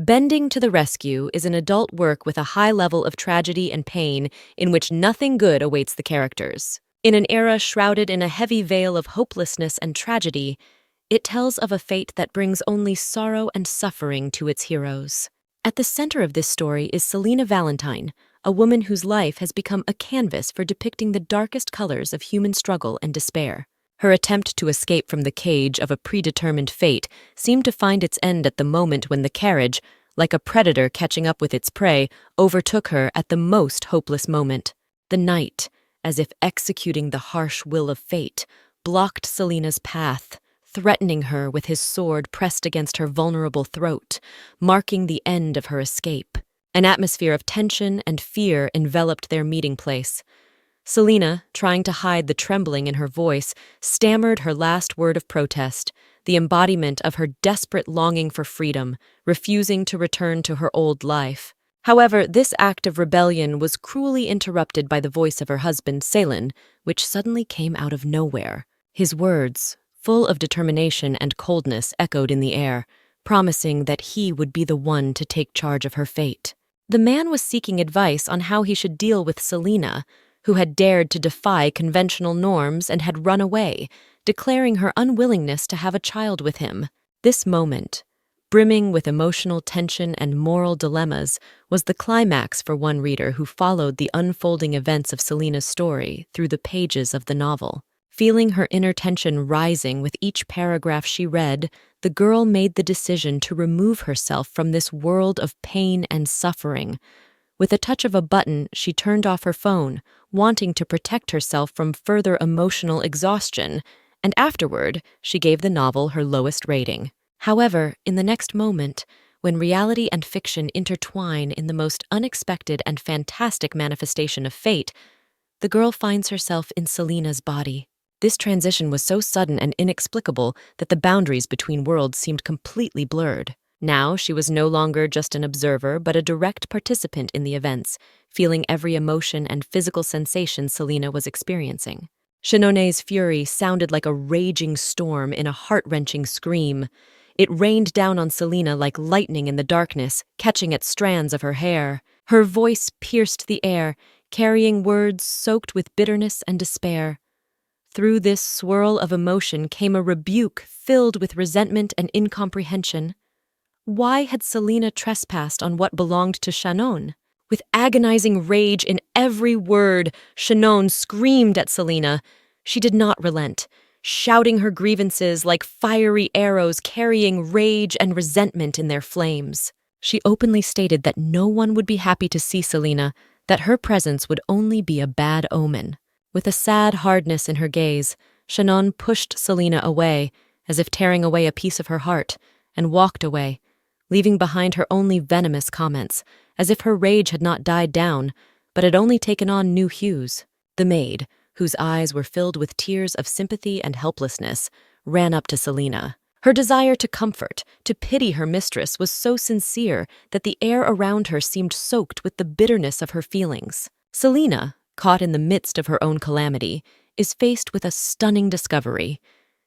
Bending to the Rescue is an adult work with a high level of tragedy and pain in which nothing good awaits the characters. In an era shrouded in a heavy veil of hopelessness and tragedy, it tells of a fate that brings only sorrow and suffering to its heroes. At the center of this story is Selina Valentine, a woman whose life has become a canvas for depicting the darkest colors of human struggle and despair. Her attempt to escape from the cage of a predetermined fate seemed to find its end at the moment when the carriage, like a predator catching up with its prey, overtook her at the most hopeless moment. The night, as if executing the harsh will of fate, blocked Selina's path, threatening her with his sword pressed against her vulnerable throat, marking the end of her escape. An atmosphere of tension and fear enveloped their meeting place. Selina, trying to hide the trembling in her voice, stammered her last word of protest, the embodiment of her desperate longing for freedom, refusing to return to her old life. However, this act of rebellion was cruelly interrupted by the voice of her husband, Selin, which suddenly came out of nowhere. His words, full of determination and coldness, echoed in the air, promising that he would be the one to take charge of her fate. The man was seeking advice on how he should deal with Selina, who had dared to defy conventional norms and had run away, declaring her unwillingness to have a child with him. This moment, brimming with emotional tension and moral dilemmas, was the climax for one reader who followed the unfolding events of Selina's story through the pages of the novel. Feeling her inner tension rising with each paragraph she read, the girl made the decision to remove herself from this world of pain and suffering. With a touch of a button, she turned off her phone, wanting to protect herself from further emotional exhaustion, and afterward, she gave the novel her lowest rating. However, in the next moment, when reality and fiction intertwine in the most unexpected and fantastic manifestation of fate, the girl finds herself in Selina's body. This transition was so sudden and inexplicable that the boundaries between worlds seemed completely blurred. Now she was no longer just an observer, but a direct participant in the events, feeling every emotion and physical sensation Selina was experiencing. Shannon's fury sounded like a raging storm in a heart-wrenching scream. It rained down on Selina like lightning in the darkness, catching at strands of her hair. Her voice pierced the air, carrying words soaked with bitterness and despair. Through this swirl of emotion came a rebuke filled with resentment and incomprehension. Why had Selina trespassed on what belonged to Shannon? With agonizing rage in every word, Shannon screamed at Selina. She did not relent, shouting her grievances like fiery arrows carrying rage and resentment in their flames. She openly stated that no one would be happy to see Selina, that her presence would only be a bad omen. With a sad hardness in her gaze, Shannon pushed Selina away, as if tearing away a piece of her heart, and walked away, leaving behind her only venomous comments, as if her rage had not died down, but had only taken on new hues. The maid, whose eyes were filled with tears of sympathy and helplessness, ran up to Selina. Her desire to comfort, to pity her mistress was so sincere that the air around her seemed soaked with the bitterness of her feelings. Selina, caught in the midst of her own calamity, is faced with a stunning discovery.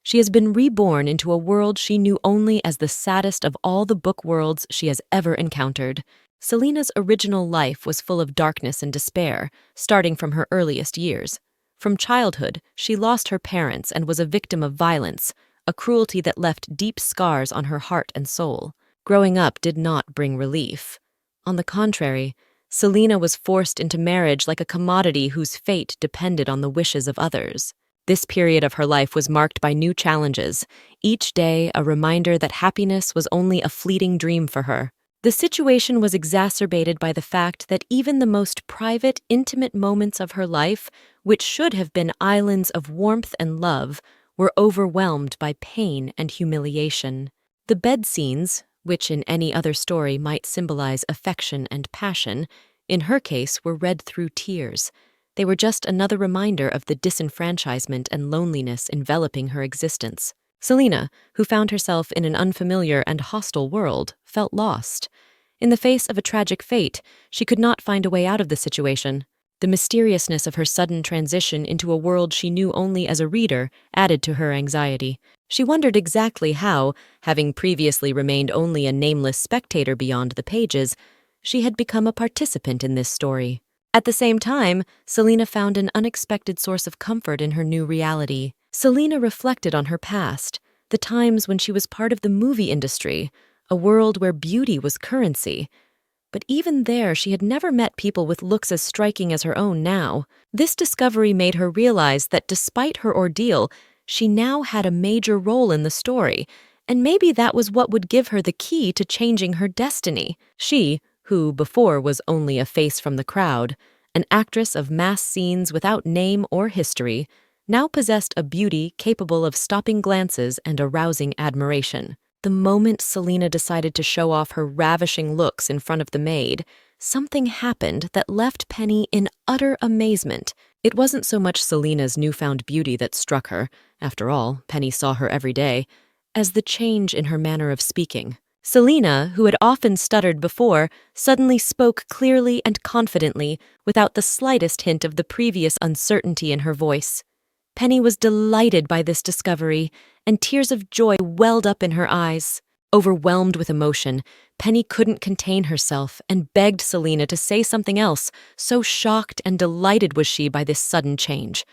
She has been reborn into a world she knew only as the saddest of all the book worlds she has ever encountered. Selina's original life was full of darkness and despair, starting from her earliest years. From childhood, she lost her parents and was a victim of violence, a cruelty that left deep scars on her heart and soul. Growing up did not bring relief. On the contrary, Selina was forced into marriage like a commodity whose fate depended on the wishes of others. This period of her life was marked by new challenges, each day a reminder that happiness was only a fleeting dream for her. The situation was exacerbated by the fact that even the most private, intimate moments of her life, which should have been islands of warmth and love, were overwhelmed by pain and humiliation. The bed scenes, which in any other story might symbolize affection and passion, in her case were read through tears. They were just another reminder of the disenfranchisement and loneliness enveloping her existence. Selina, who found herself in an unfamiliar and hostile world, felt lost. In the face of a tragic fate, she could not find a way out of the situation. The mysteriousness of her sudden transition into a world she knew only as a reader added to her anxiety. She wondered exactly how, having previously remained only a nameless spectator beyond the pages, she had become a participant in this story. At the same time, Selina found an unexpected source of comfort in her new reality. Selina reflected on her past, the times when she was part of the movie industry, a world where beauty was currency. But even there, she had never met people with looks as striking as her own now. This discovery made her realize that despite her ordeal, she now had a major role in the story, and maybe that was what would give her the key to changing her destiny. She, who before was only a face from the crowd, an actress of mass scenes without name or history, now possessed a beauty capable of stopping glances and arousing admiration. The moment Selina decided to show off her ravishing looks in front of the maid, something happened that left Penny in utter amazement. It wasn't so much Selina's newfound beauty that struck her, after all, Penny saw her every day, as the change in her manner of speaking. Selina, who had often stuttered before, suddenly spoke clearly and confidently, without the slightest hint of the previous uncertainty in her voice. Penny was delighted by this discovery, and tears of joy welled up in her eyes. Overwhelmed with emotion, Penny couldn't contain herself and begged Selina to say something else, so shocked and delighted was she by this sudden change.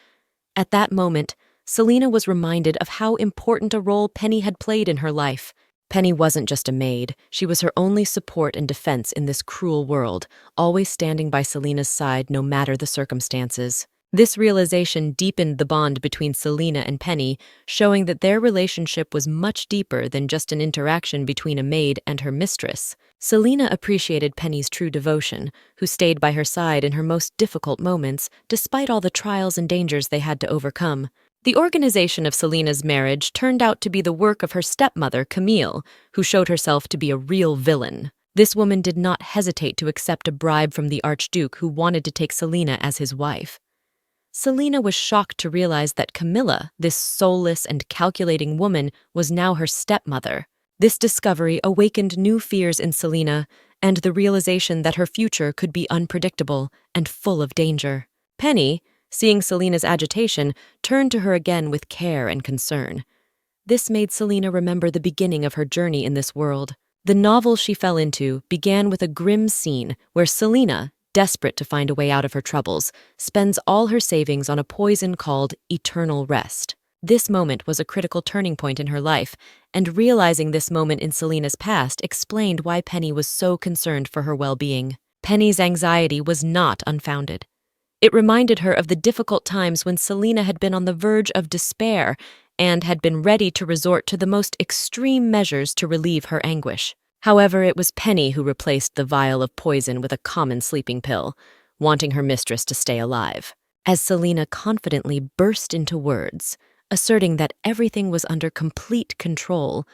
At that moment, Selina was reminded of how important a role Penny had played in her life. Penny wasn't just a maid, she was her only support and defense in this cruel world, always standing by Selina's side no matter the circumstances. This realization deepened the bond between Selina and Penny, showing that their relationship was much deeper than just an interaction between a maid and her mistress. Selina appreciated Penny's true devotion, who stayed by her side in her most difficult moments, despite all the trials and dangers they had to overcome. The organization of Selina's marriage turned out to be the work of her stepmother, Camille, who showed herself to be a real villain. This woman did not hesitate to accept a bribe from the Archduke, who wanted to take Selina as his wife. Selina was shocked to realize that Camila, this soulless and calculating woman, was now her stepmother. This discovery awakened new fears in Selina and the realization that her future could be unpredictable and full of danger. Penny, seeing Selina's agitation, turned to her again with care and concern. This made Selina remember the beginning of her journey in this world. The novel she fell into began with a grim scene where Selina, desperate to find a way out of her troubles, spends all her savings on a poison called eternal rest. This moment was a critical turning point in her life, and realizing this moment in Selina's past explained why Penny was so concerned for her well-being. Penny's anxiety was not unfounded. It reminded her of the difficult times when Selina had been on the verge of despair and had been ready to resort to the most extreme measures to relieve her anguish. However, it was Penny who replaced the vial of poison with a common sleeping pill, wanting her mistress to stay alive. As Selina confidently burst into words, asserting that everything was under complete control,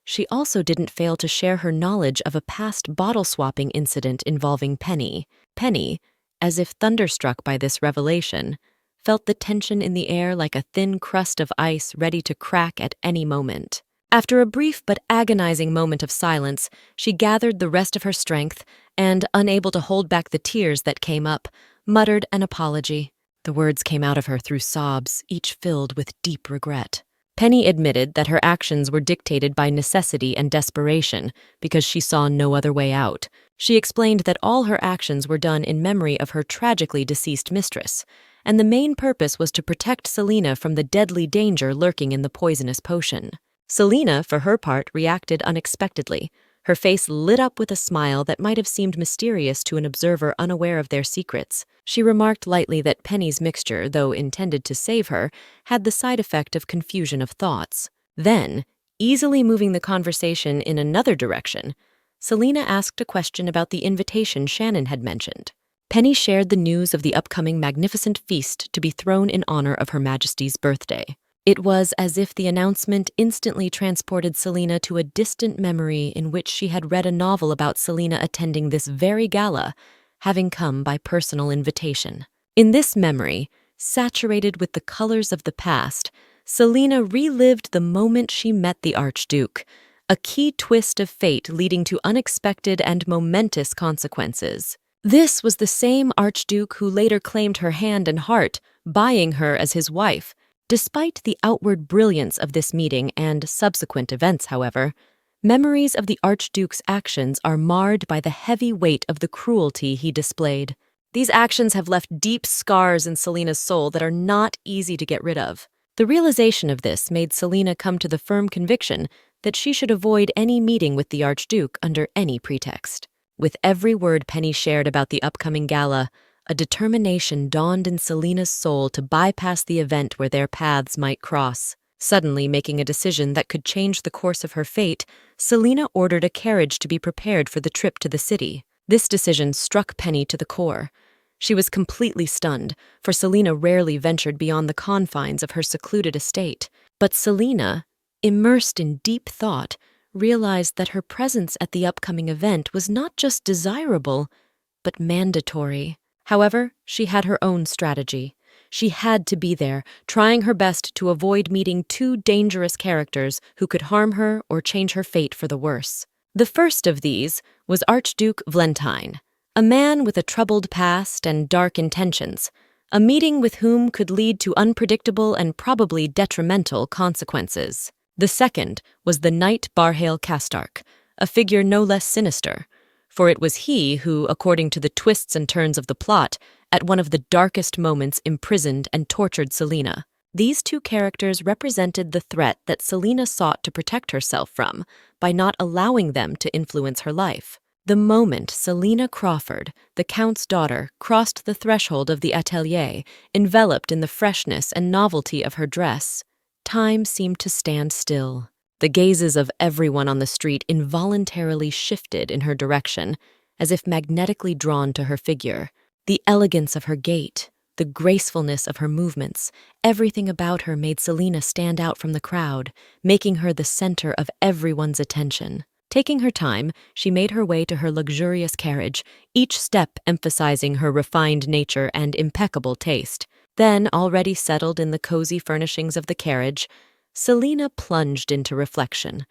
she also didn't fail to share her knowledge of a past bottle-swapping incident involving Penny. Penny, as if thunderstruck by this revelation, felt the tension in the air like a thin crust of ice ready to crack at any moment. After a brief but agonizing moment of silence, she gathered the rest of her strength and, unable to hold back the tears that came up, muttered an apology. The words came out of her through sobs, each filled with deep regret. Penny admitted that her actions were dictated by necessity and desperation because she saw no other way out. She explained that all her actions were done in memory of her tragically deceased mistress, and the main purpose was to protect Selina from the deadly danger lurking in the poisonous potion. Selina, for her part, reacted unexpectedly. Her face lit up with a smile that might have seemed mysterious to an observer unaware of their secrets. She remarked lightly that Penny's mixture, though intended to save her, had the side effect of confusion of thoughts. Then, easily moving the conversation in another direction, Selina asked a question about the invitation Shannon had mentioned. Penny shared the news of the upcoming magnificent feast to be thrown in honor of Her Majesty's birthday. It was as if the announcement instantly transported Selina to a distant memory in which she had read a novel about Selina attending this very gala, having come by personal invitation. In this memory, saturated with the colors of the past, Selina relived the moment she met the Archduke, a key twist of fate leading to unexpected and momentous consequences. This was the same Archduke who later claimed her hand and heart, buying her as his wife. Despite the outward brilliance of this meeting and subsequent events, however, memories of the Archduke's actions are marred by the heavy weight of the cruelty he displayed. These actions have left deep scars in Selina's soul that are not easy to get rid of. The realization of this made Selina come to the firm conviction that she should avoid any meeting with the Archduke under any pretext. With every word Penny shared about the upcoming gala, a determination dawned in Selina's soul to bypass the event where their paths might cross. Suddenly making a decision that could change the course of her fate, Selina ordered a carriage to be prepared for the trip to the city. This decision struck Penny to the core. She was completely stunned, for Selina rarely ventured beyond the confines of her secluded estate. But Selina, immersed in deep thought, realized that her presence at the upcoming event was not just desirable, but mandatory. However, she had her own strategy. She had to be there, trying her best to avoid meeting two dangerous characters who could harm her or change her fate for the worse. The first of these was Archduke Valentine, a man with a troubled past and dark intentions, a meeting with whom could lead to unpredictable and probably detrimental consequences. The second was the knight Barale Castark, a figure no less sinister, for it was he who, according to the twists and turns of the plot, at one of the darkest moments imprisoned and tortured Selina. These two characters represented the threat that Selina sought to protect herself from by not allowing them to influence her life. The moment Selina Crawford, the Count's daughter, crossed the threshold of the atelier, enveloped in the freshness and novelty of her dress, time seemed to stand still. The gazes of everyone on the street involuntarily shifted in her direction, as if magnetically drawn to her figure. The elegance of her gait, the gracefulness of her movements, everything about her made Selina stand out from the crowd, making her the center of everyone's attention. Taking her time, she made her way to her luxurious carriage, each step emphasizing her refined nature and impeccable taste. Then, already settled in the cozy furnishings of the carriage, Selina plunged into reflection.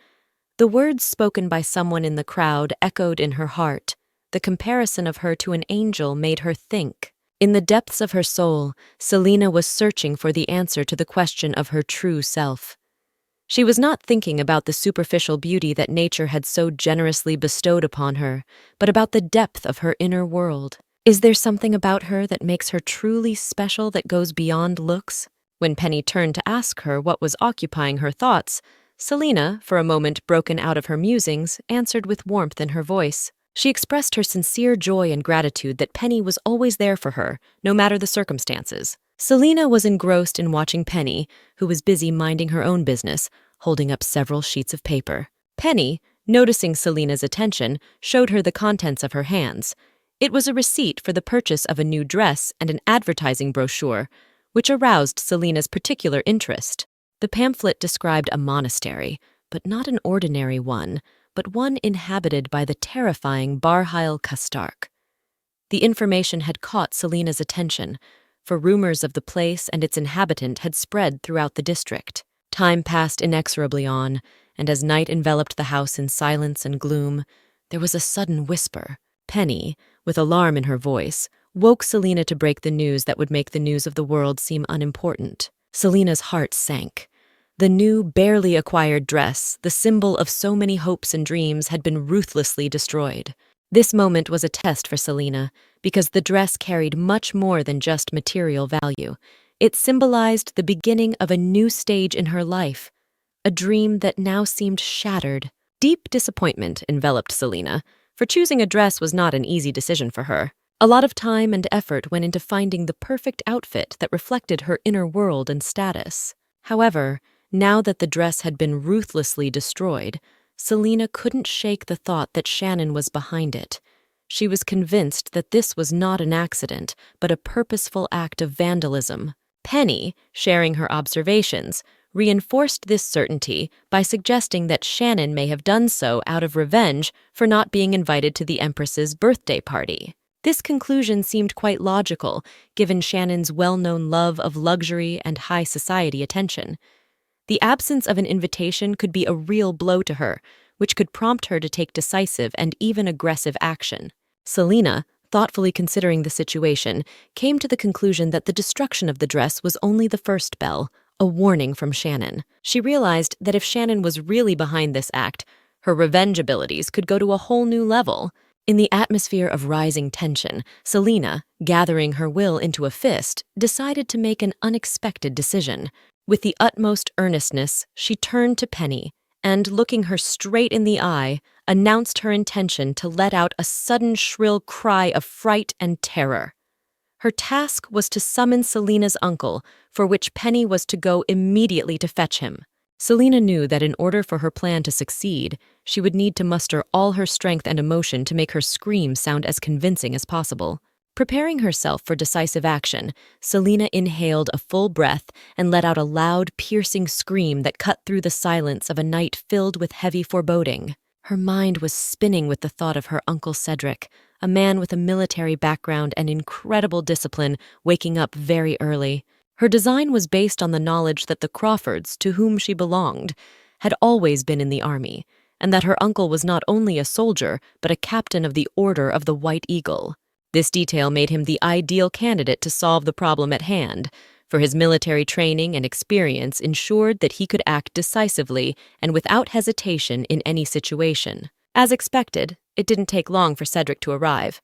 The words spoken by someone in the crowd echoed in her heart. The comparison of her to an angel made her think. In the depths of her soul, Selina was searching for the answer to the question of her true self. She was not thinking about the superficial beauty that nature had so generously bestowed upon her, but about the depth of her inner world. Is there something about her that makes her truly special that goes beyond looks? When Penny turned to ask her what was occupying her thoughts, Selina, for a moment broken out of her musings, answered with warmth in her voice. She expressed her sincere joy and gratitude that Penny was always there for her, no matter the circumstances. Selina was engrossed in watching Penny, who was busy minding her own business, holding up several sheets of paper. Penny, noticing Selina's attention, showed her the contents of her hands. It was a receipt for the purchase of a new dress and an advertising brochure, which aroused Selina's particular interest. The pamphlet described a monastery, but not an ordinary one, but one inhabited by the terrifying Barale Castark. The information had caught Selina's attention, for rumors of the place and its inhabitant had spread throughout the district. Time passed inexorably on, and as night enveloped the house in silence and gloom, there was a sudden whisper. Penny, with alarm in her voice, woke Selina to break the news that would make the news of the world seem unimportant. Selina's heart sank. The new, barely acquired dress, the symbol of so many hopes and dreams, had been ruthlessly destroyed. This moment was a test for Selina, because the dress carried much more than just material value. It symbolized the beginning of a new stage in her life, a dream that now seemed shattered. Deep disappointment enveloped Selina, for choosing a dress was not an easy decision for her. A lot of time and effort went into finding the perfect outfit that reflected her inner world and status. However, now that the dress had been ruthlessly destroyed, Selina couldn't shake the thought that Shannon was behind it. She was convinced that this was not an accident, but a purposeful act of vandalism. Penny, sharing her observations, reinforced this certainty by suggesting that Shannon may have done so out of revenge for not being invited to the Empress's birthday party. This conclusion seemed quite logical, given Shannon's well-known love of luxury and high society attention. The absence of an invitation could be a real blow to her, which could prompt her to take decisive and even aggressive action. Selina, thoughtfully considering the situation, came to the conclusion that the destruction of the dress was only the first bell, a warning from Shannon. She realized that if Shannon was really behind this act, her revenge abilities could go to a whole new level. In the atmosphere of rising tension, Selena, gathering her will into a fist, decided to make an unexpected decision. With the utmost earnestness, she turned to Penny and, looking her straight in the eye, announced her intention to let out a sudden shrill cry of fright and terror. Her task was to summon Selena's uncle, for which Penny was to go immediately to fetch him. Selena knew that in order for her plan to succeed, she would need to muster all her strength and emotion to make her scream sound as convincing as possible. Preparing herself for decisive action, Selena inhaled a full breath and let out a loud, piercing scream that cut through the silence of a night filled with heavy foreboding. Her mind was spinning with the thought of her uncle Cedric, a man with a military background and incredible discipline, waking up very early. Her design was based on the knowledge that the Crawfords, to whom she belonged, had always been in the army, and that her uncle was not only a soldier, but a captain of the Order of the White Eagle. This detail made him the ideal candidate to solve the problem at hand, for his military training and experience ensured that he could act decisively and without hesitation in any situation. As expected, it didn't take long for Cedric to arrive.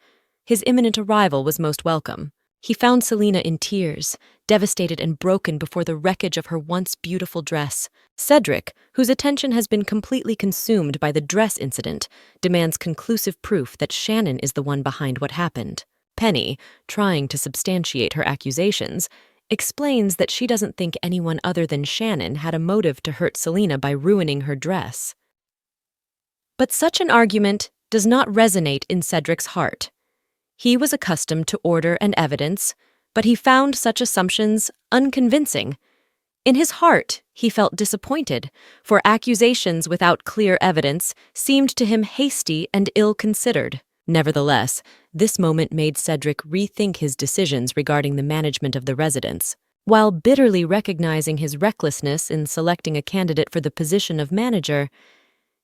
His imminent arrival was most welcome. He found Selena in tears, devastated and broken before the wreckage of her once beautiful dress. Cedric, whose attention has been completely consumed by the dress incident, demands conclusive proof that Shannon is the one behind what happened. Penny, trying to substantiate her accusations, explains that she doesn't think anyone other than Shannon had a motive to hurt Selena by ruining her dress. But such an argument does not resonate in Cedric's heart. He was accustomed to order and evidence, but he found such assumptions unconvincing. In his heart, he felt disappointed, for accusations without clear evidence seemed to him hasty and ill-considered. Nevertheless, this moment made Cedric rethink his decisions regarding the management of the residence. While bitterly recognizing his recklessness in selecting a candidate for the position of manager,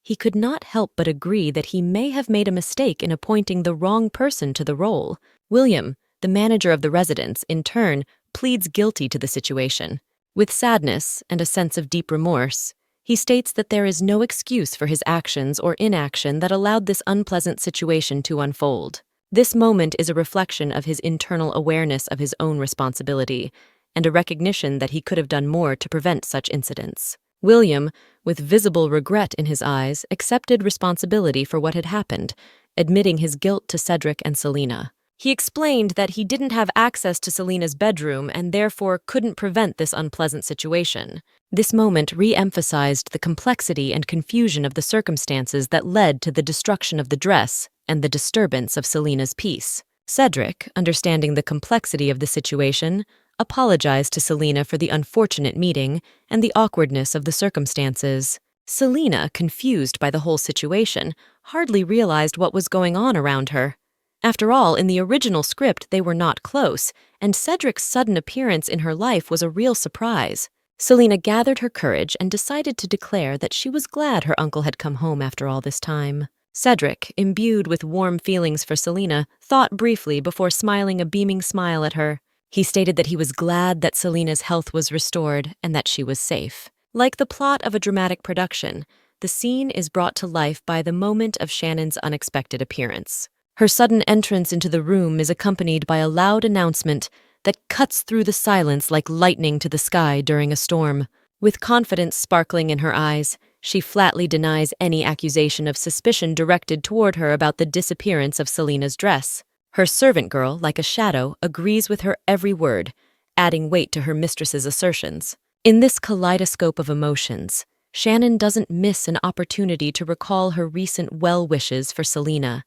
he could not help but agree that he may have made a mistake in appointing the wrong person to the role. William, the manager of the residence, in turn, pleads guilty to the situation. With sadness and a sense of deep remorse, he states that there is no excuse for his actions or inaction that allowed this unpleasant situation to unfold. This moment is a reflection of his internal awareness of his own responsibility and a recognition that he could have done more to prevent such incidents. William, with visible regret in his eyes, accepted responsibility for what had happened, admitting his guilt to Cedric and Selena. He explained that he didn't have access to Selena's bedroom and therefore couldn't prevent this unpleasant situation. This moment re-emphasized the complexity and confusion of the circumstances that led to the destruction of the dress and the disturbance of Selena's peace. Cedric, understanding the complexity of the situation, apologized to Selena for the unfortunate meeting and the awkwardness of the circumstances. Selena, confused by the whole situation, hardly realized what was going on around her. After all, in the original script, they were not close, and Cedric's sudden appearance in her life was a real surprise. Selena gathered her courage and decided to declare that she was glad her uncle had come home after all this time. Cedric, imbued with warm feelings for Selena, thought briefly before smiling a beaming smile at her. He stated that he was glad that Selena's health was restored and that she was safe. Like the plot of a dramatic production, the scene is brought to life by the moment of Shannon's unexpected appearance. Her sudden entrance into the room is accompanied by a loud announcement that cuts through the silence like lightning to the sky during a storm. With confidence sparkling in her eyes, she flatly denies any accusation of suspicion directed toward her about the disappearance of Selena's dress. Her servant girl, like a shadow, agrees with her every word, adding weight to her mistress's assertions. In this kaleidoscope of emotions, Shannon doesn't miss an opportunity to recall her recent well wishes for Selena,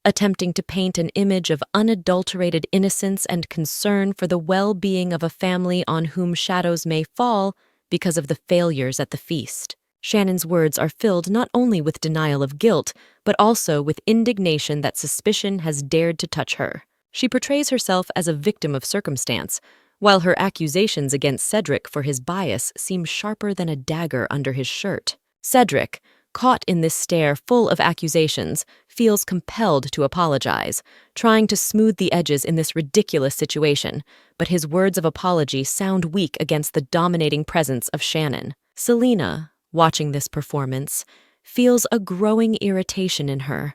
attempting to paint an image of unadulterated innocence and concern for the well-being of a family on whom shadows may fall because of the failures at the feast. Shannon's words are filled not only with denial of guilt, but also with indignation that suspicion has dared to touch her. She portrays herself as a victim of circumstance, while her accusations against Cedric for his bias seem sharper than a dagger under his shirt. Cedric, caught in this stare full of accusations, feels compelled to apologize, trying to smooth the edges in this ridiculous situation, but his words of apology sound weak against the dominating presence of Shannon. Selena, watching this performance, feels a growing irritation in her.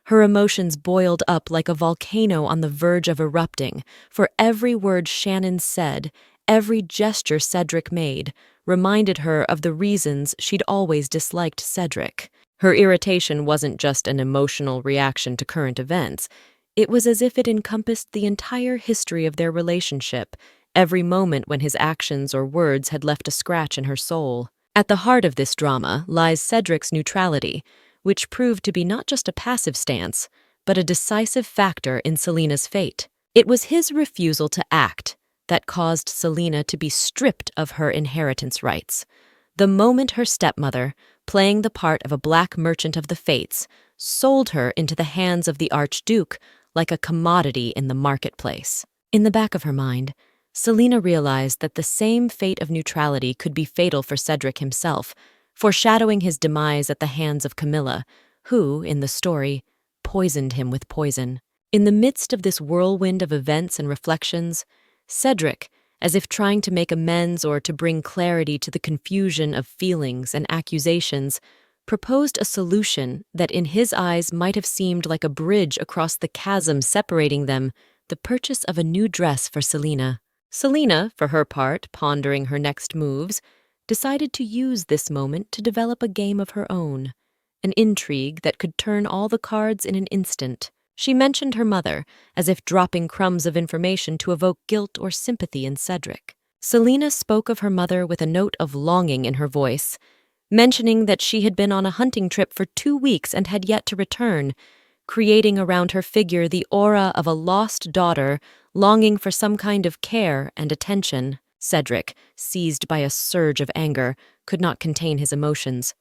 Her emotions boiled up like a volcano on the verge of erupting, for every word Shannon said, every gesture Cedric made, reminded her of the reasons she'd always disliked Cedric. Her irritation wasn't just an emotional reaction to current events. It was as if it encompassed the entire history of their relationship, every moment when his actions or words had left a scratch in her soul. At the heart of this drama lies Cedric's neutrality, which proved to be not just a passive stance, but a decisive factor in Selena's fate. It was his refusal to act that caused Selena to be stripped of her inheritance rights. The moment her stepmother, playing the part of a black merchant of the fates, sold her into the hands of the Archduke like a commodity in the marketplace. In the back of her mind, Selena realized that the same fate of neutrality could be fatal for Cedric himself, foreshadowing his demise at the hands of Camila, who, in the story, poisoned him with poison. In the midst of this whirlwind of events and reflections, Cedric, as if trying to make amends or to bring clarity to the confusion of feelings and accusations, proposed a solution that in his eyes might have seemed like a bridge across the chasm separating them, the purchase of a new dress for Selena. Selena, for her part, pondering her next moves, decided to use this moment to develop a game of her own, an intrigue that could turn all the cards in an instant. She mentioned her mother, as if dropping crumbs of information to evoke guilt or sympathy in Cedric. Selena spoke of her mother with a note of longing in her voice, mentioning that she had been on a hunting trip for 2 weeks and had yet to return, creating around her figure the aura of a lost daughter longing for some kind of care and attention. Cedric, seized by a surge of anger, could not contain his emotions.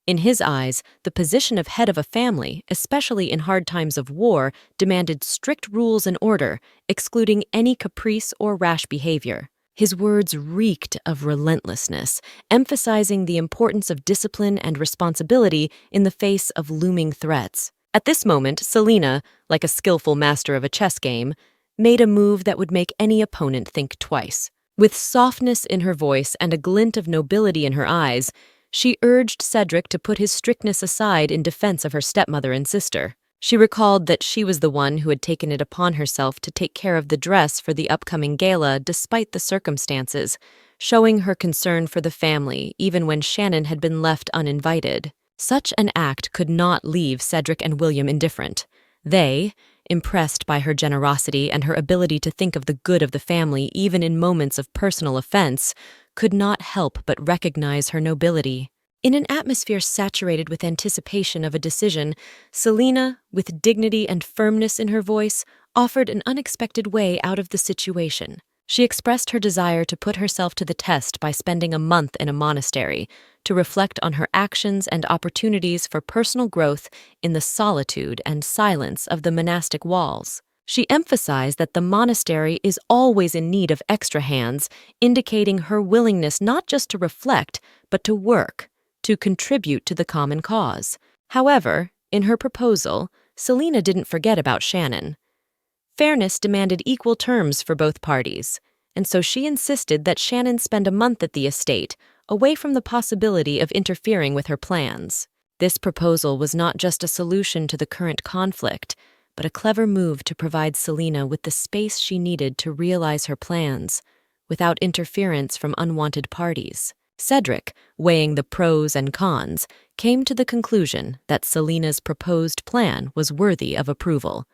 In his eyes, the position of head of a family, especially in hard times of war, demanded strict rules and order, excluding any caprice or rash behavior. His words reeked of relentlessness, emphasizing the importance of discipline and responsibility in the face of looming threats. At this moment, Selena, like a skillful master of a chess game, made a move that would make any opponent think twice. With softness in her voice and a glint of nobility in her eyes, she urged Cedric to put his strictness aside in defense of her stepmother and sister. She recalled that she was the one who had taken it upon herself to take care of the dress for the upcoming gala despite the circumstances, showing her concern for the family even when Shannon had been left uninvited. Such an act could not leave Cedric and William indifferent. They, impressed by her generosity and her ability to think of the good of the family even in moments of personal offense, could not help but recognize her nobility. In an atmosphere saturated with anticipation of a decision, Selena, with dignity and firmness in her voice, offered an unexpected way out of the situation. She expressed her desire to put herself to the test by spending a month in a monastery, to reflect on her actions and opportunities for personal growth in the solitude and silence of the monastic walls. She emphasized that the monastery is always in need of extra hands, indicating her willingness not just to reflect, but to work, to contribute to the common cause. However, in her proposal, Selena didn't forget about Shannon. Fairness demanded equal terms for both parties, and so she insisted that Shannon spend a month at the estate, away from the possibility of interfering with her plans. This proposal was not just a solution to the current conflict, but a clever move to provide Selena with the space she needed to realize her plans, without interference from unwanted parties. Cedric, weighing the pros and cons, came to the conclusion that Selena's proposed plan was worthy of approval.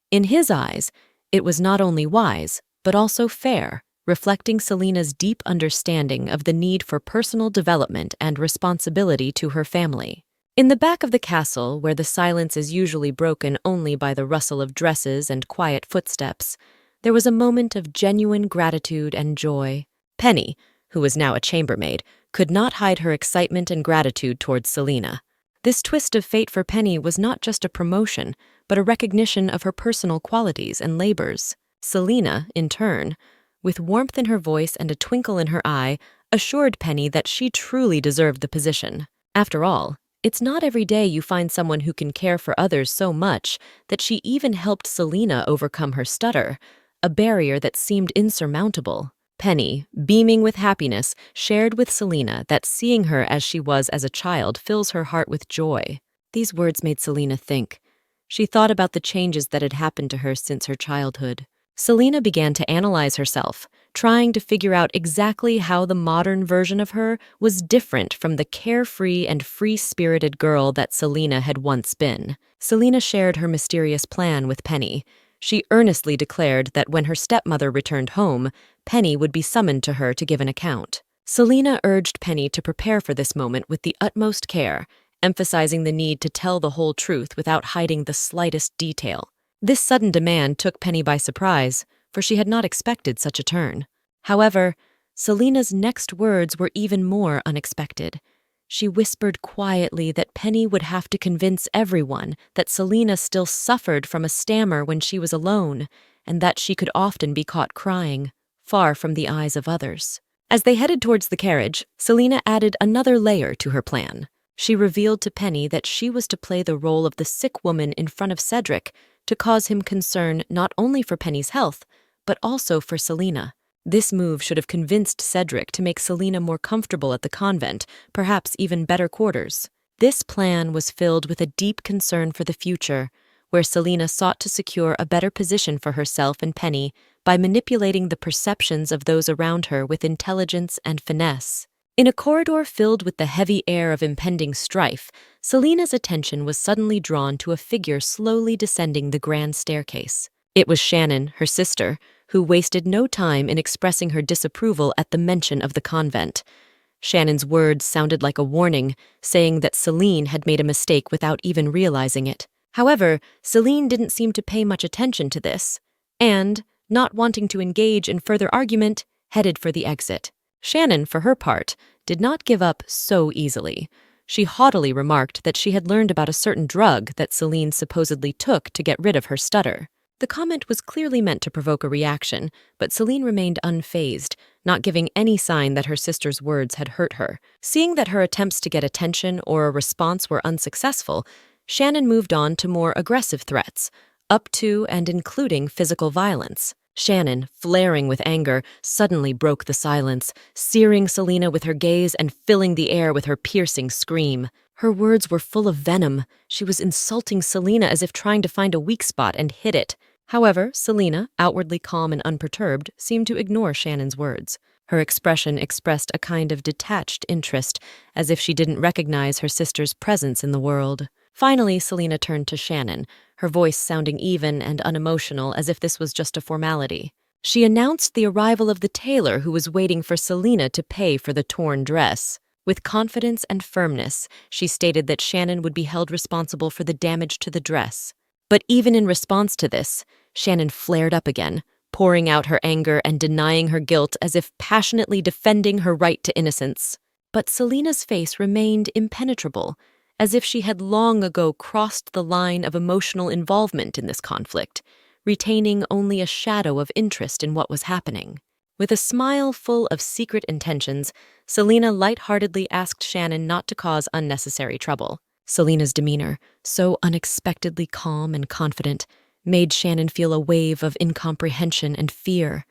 In his eyes, it was not only wise, but also fair, reflecting Selena's deep understanding of the need for personal development and responsibility to her family. In the back of the castle, where the silence is usually broken only by the rustle of dresses and quiet footsteps, there was a moment of genuine gratitude and joy. Penny, who was now a chambermaid, could not hide her excitement and gratitude towards Selena. This twist of fate for Penny was not just a promotion, but a recognition of her personal qualities and labors. Selena, in turn, with warmth in her voice and a twinkle in her eye, assured Penny that she truly deserved the position. After all, It's not every day you find someone who can care for others so much that she even helped Selina overcome her stutter, a barrier that seemed insurmountable. Penny, beaming with happiness, shared with Selina that seeing her as she was as a child fills her heart with joy. These words made Selina think. She thought about the changes that had happened to her since her childhood. Selina began to analyze herself, trying to figure out exactly how the modern version of her was different from the carefree and free-spirited girl that Selina had once been. Selina shared her mysterious plan with Penny. She earnestly declared that when her stepmother returned home, Penny would be summoned to her to give an account. Selina urged Penny to prepare for this moment with the utmost care, emphasizing the need to tell the whole truth without hiding the slightest detail. This sudden demand took Penny by surprise, for she had not expected such a turn. However, Selina's next words were even more unexpected. She whispered quietly that Penny would have to convince everyone that Selina still suffered from a stammer when she was alone, and that she could often be caught crying, far from the eyes of others. As they headed towards the carriage, Selina added another layer to her plan. She revealed to Penny that she was to play the role of the sick woman in front of Cedric to cause him concern not only for Penny's health, but also for Selina. This move should have convinced Cedric to make Selina more comfortable at the convent, perhaps even better quarters. This plan was filled with a deep concern for the future, where Selina sought to secure a better position for herself and Penny by manipulating the perceptions of those around her with intelligence and finesse. In a corridor filled with the heavy air of impending strife, Selina's attention was suddenly drawn to a figure slowly descending the grand staircase. It was Shannon, her sister, who wasted no time in expressing her disapproval at the mention of the convent. Shannon's words sounded like a warning, saying that Celine had made a mistake without even realizing it. However, Celine didn't seem to pay much attention to this, and, not wanting to engage in further argument, headed for the exit. Shannon, for her part, did not give up so easily. She haughtily remarked that she had learned about a certain drug that Celine supposedly took to get rid of her stutter. The comment was clearly meant to provoke a reaction, but Celine remained unfazed, not giving any sign that her sister's words had hurt her. Seeing that her attempts to get attention or a response were unsuccessful, Shannon moved on to more aggressive threats, up to and including physical violence. Shannon, flaring with anger, suddenly broke the silence, searing Selina with her gaze and filling the air with her piercing scream. Her words were full of venom. She was insulting Selina as if trying to find a weak spot and hit it. However, Selina, outwardly calm and unperturbed, seemed to ignore Shannon's words. Her expression expressed a kind of detached interest, as if she didn't recognize her sister's presence in the world. Finally, Selina turned to Shannon, her voice sounding even and unemotional as if this was just a formality. She announced the arrival of the tailor who was waiting for Selina to pay for the torn dress. With confidence and firmness, she stated that Shannon would be held responsible for the damage to the dress. But even in response to this, Shannon flared up again, pouring out her anger and denying her guilt as if passionately defending her right to innocence. But Selina's face remained impenetrable, as if she had long ago crossed the line of emotional involvement in this conflict, retaining only a shadow of interest in what was happening. With a smile full of secret intentions, Selina lightheartedly asked Shannon not to cause unnecessary trouble. Selina's demeanor, so unexpectedly calm and confident, made Shannon feel a wave of incomprehension and fear.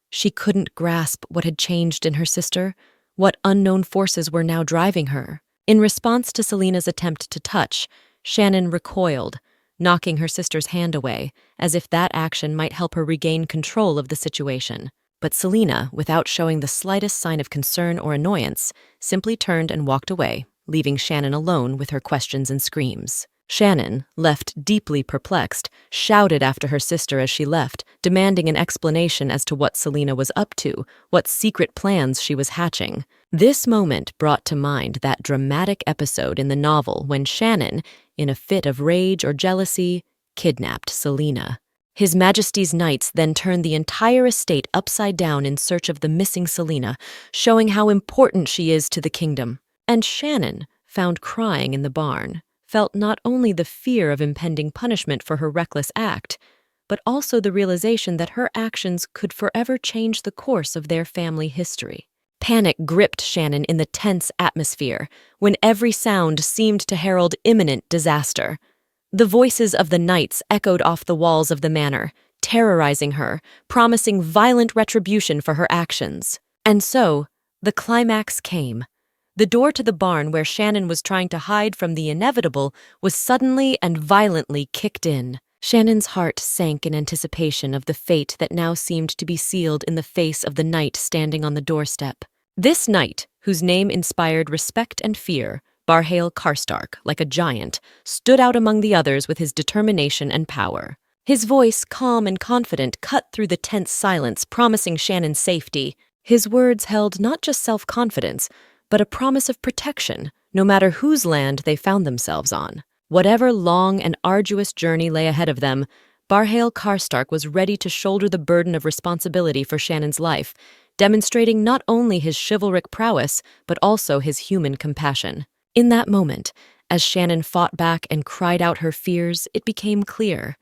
She couldn't grasp what had changed in her sister, what unknown forces were now driving her. In response to Selina's attempt to touch, Shannon recoiled, knocking her sister's hand away, as if that action might help her regain control of the situation. But Selina, without showing the slightest sign of concern or annoyance, simply turned and walked away, leaving Shannon alone with her questions and screams. Shannon, left deeply perplexed, shouted after her sister as she left, demanding an explanation as to what Selina was up to, what secret plans she was hatching. This moment brought to mind that dramatic episode in the novel when Shannon, in a fit of rage or jealousy, kidnapped Selina. His Majesty's knights then turned the entire estate upside down in search of the missing Selina, showing how important she is to the kingdom. And Shannon, found crying in the barn, felt not only the fear of impending punishment for her reckless act, but also the realization that her actions could forever change the course of their family history. Panic gripped Shannon in the tense atmosphere, when every sound seemed to herald imminent disaster. The voices of the knights echoed off the walls of the manor, terrorizing her, promising violent retribution for her actions. And so, the climax came. The door to the barn where Shannon was trying to hide from the inevitable was suddenly and violently kicked in. Shannon's heart sank in anticipation of the fate that now seemed to be sealed in the face of the knight standing on the doorstep. This knight, whose name inspired respect and fear, Barale Karstark, like a giant, stood out among the others with his determination and power. His voice, calm and confident, cut through the tense silence, promising Shannon safety. His words held not just self-confidence, but a promise of protection, no matter whose land they found themselves on. Whatever long and arduous journey lay ahead of them, Barale Karstark was ready to shoulder the burden of responsibility for Shannon's life, demonstrating not only his chivalric prowess, but also his human compassion. In that moment, as Shannon fought back and cried out her fears, it became clear.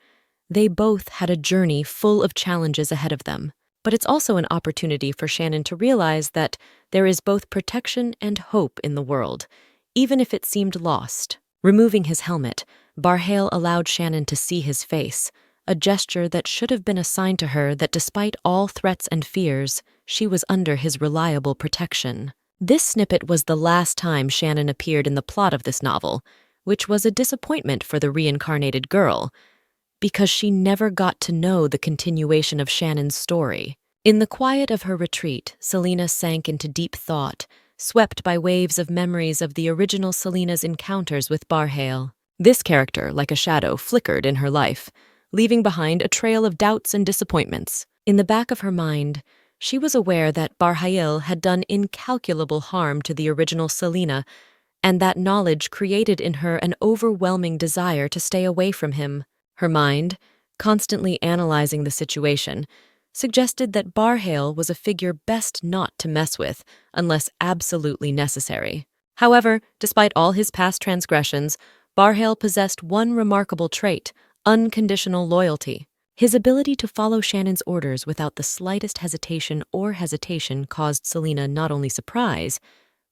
They both had a journey full of challenges ahead of them. But it's also an opportunity for Shannon to realize that there is both protection and hope in the world, even if it seemed lost. Removing his helmet, Barale allowed Shannon to see his face, a gesture that should have been a sign to her that despite all threats and fears, she was under his reliable protection. This snippet was the last time Shannon appeared in the plot of this novel, which was a disappointment for the reincarnated girl, because she never got to know the continuation of Shannon's story. In the quiet of her retreat, Selena sank into deep thought, swept by waves of memories of the original Selena's encounters with Barale. This character, like a shadow, flickered in her life, leaving behind a trail of doubts and disappointments. In the back of her mind, she was aware that Barale had done incalculable harm to the original Selena, and that knowledge created in her an overwhelming desire to stay away from him. Her mind, constantly analyzing the situation, suggested that Barale was a figure best not to mess with unless absolutely necessary. However, despite all his past transgressions, Barale possessed one remarkable trait: unconditional loyalty. His ability to follow Shannon's orders without the slightest hesitation caused Selena not only surprise,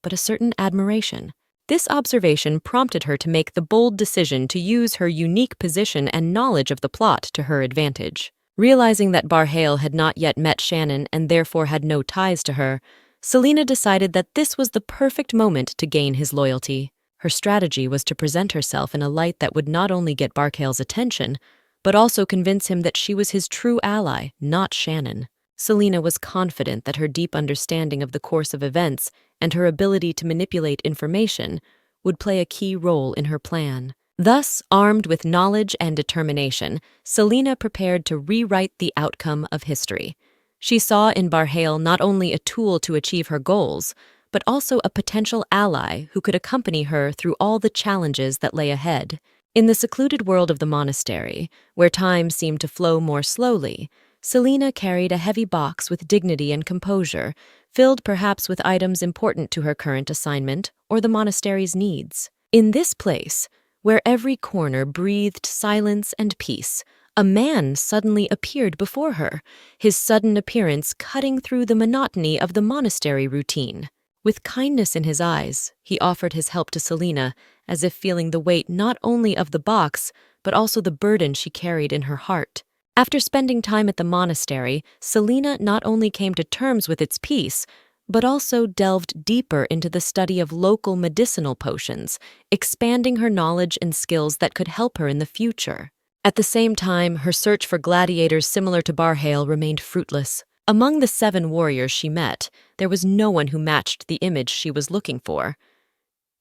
but a certain admiration. This observation prompted her to make the bold decision to use her unique position and knowledge of the plot to her advantage. Realizing that Barale had not yet met Shannon and therefore had no ties to her, Selena decided that this was the perfect moment to gain his loyalty. Her strategy was to present herself in a light that would not only get Barale's attention, but also convince him that she was his true ally, not Shannon. Selena was confident that her deep understanding of the course of events and her ability to manipulate information would play a key role in her plan. Thus, armed with knowledge and determination, Selena prepared to rewrite the outcome of history. She saw in Barale not only a tool to achieve her goals, but also a potential ally who could accompany her through all the challenges that lay ahead. In the secluded world of the monastery, where time seemed to flow more slowly, Selena carried a heavy box with dignity and composure, filled perhaps with items important to her current assignment or the monastery's needs. In this place, where every corner breathed silence and peace, a man suddenly appeared before her, his sudden appearance cutting through the monotony of the monastery routine. With kindness in his eyes, he offered his help to Selena, as if feeling the weight not only of the box, but also the burden she carried in her heart. After spending time at the monastery, Selena not only came to terms with its peace, but also delved deeper into the study of local medicinal potions, expanding her knowledge and skills that could help her in the future. At the same time, her search for gladiators similar to Barale remained fruitless. Among the 7 warriors she met, there was no one who matched the image she was looking for.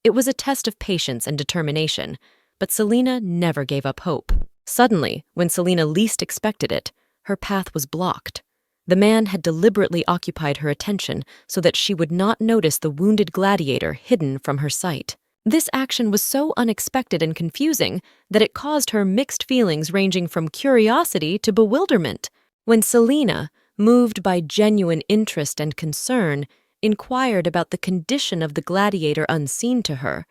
It was a test of patience and determination, but Selena never gave up hope. Suddenly, when Selena least expected it, her path was blocked. The man had deliberately occupied her attention so that she would not notice the wounded gladiator hidden from her sight. This action was so unexpected and confusing that it caused her mixed feelings ranging from curiosity to bewilderment. When Selena, moved by genuine interest and concern, inquired about the condition of the gladiator unseen to her,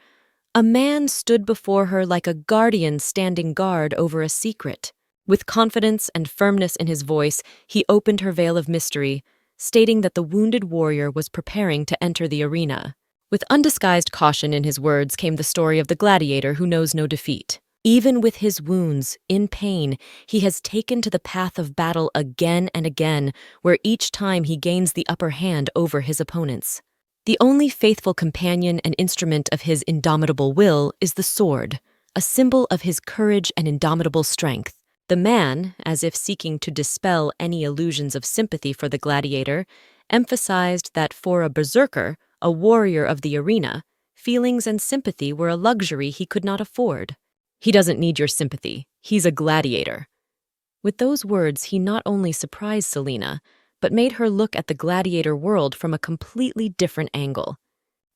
a man stood before her like a guardian standing guard over a secret. With confidence and firmness in his voice, he opened her veil of mystery, stating that the wounded warrior was preparing to enter the arena. With undisguised caution in his words came the story of the gladiator who knows no defeat. Even with his wounds, in pain, he has taken to the path of battle again and again, where each time he gains the upper hand over his opponents. The only faithful companion and instrument of his indomitable will is the sword, a symbol of his courage and indomitable strength. The man, as if seeking to dispel any illusions of sympathy for the gladiator, emphasized that for a berserker, a warrior of the arena, feelings and sympathy were a luxury he could not afford. "He doesn't need your sympathy. He's a gladiator." With those words, he not only surprised Selena, but made her look at the gladiator world from a completely different angle.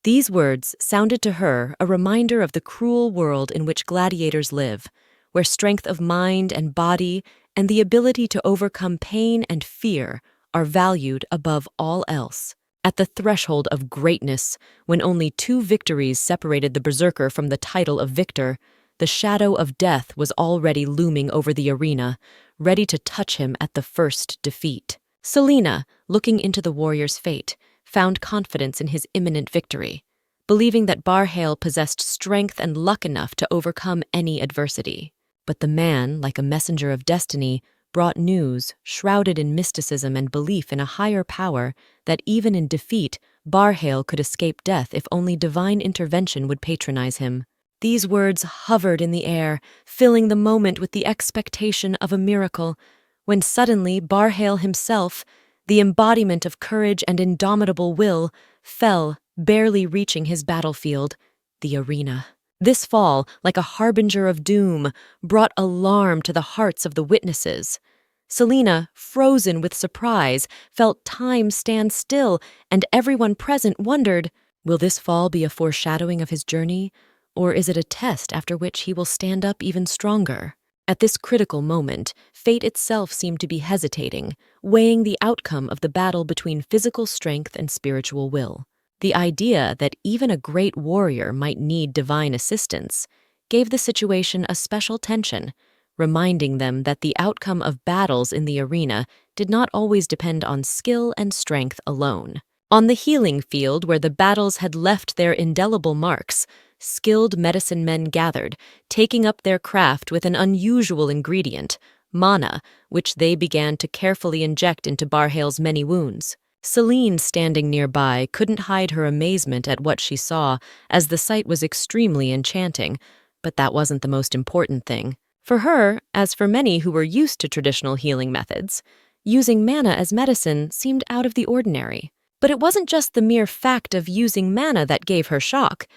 These words sounded to her a reminder of the cruel world in which gladiators live, where strength of mind and body and the ability to overcome pain and fear are valued above all else. At the threshold of greatness, when only 2 victories separated the berserker from the title of victor, the shadow of death was already looming over the arena, ready to touch him at the first defeat. Selena, looking into the warrior's fate, found confidence in his imminent victory, believing that Barale possessed strength and luck enough to overcome any adversity. But the man, like a messenger of destiny, brought news, shrouded in mysticism and belief in a higher power, that even in defeat, Barale could escape death if only divine intervention would patronize him. These words hovered in the air, filling the moment with the expectation of a miracle, when suddenly Barale himself, the embodiment of courage and indomitable will, fell, barely reaching his battlefield, the arena. This fall, like a harbinger of doom, brought alarm to the hearts of the witnesses. Selena, frozen with surprise, felt time stand still, and everyone present wondered, will this fall be a foreshadowing of his journey, or is it a test after which he will stand up even stronger? At this critical moment, fate itself seemed to be hesitating, weighing the outcome of the battle between physical strength and spiritual will. The idea that even a great warrior might need divine assistance gave the situation a special tension, reminding them that the outcome of battles in the arena did not always depend on skill and strength alone. On the healing field, where the battles had left their indelible marks, skilled medicine men gathered, taking up their craft with an unusual ingredient, mana, which they began to carefully inject into Barale's many wounds. Selene, standing nearby, couldn't hide her amazement at what she saw, as the sight was extremely enchanting, but that wasn't the most important thing. For her, as for many who were used to traditional healing methods, using mana as medicine seemed out of the ordinary. But it wasn't just the mere fact of using mana that gave her shock.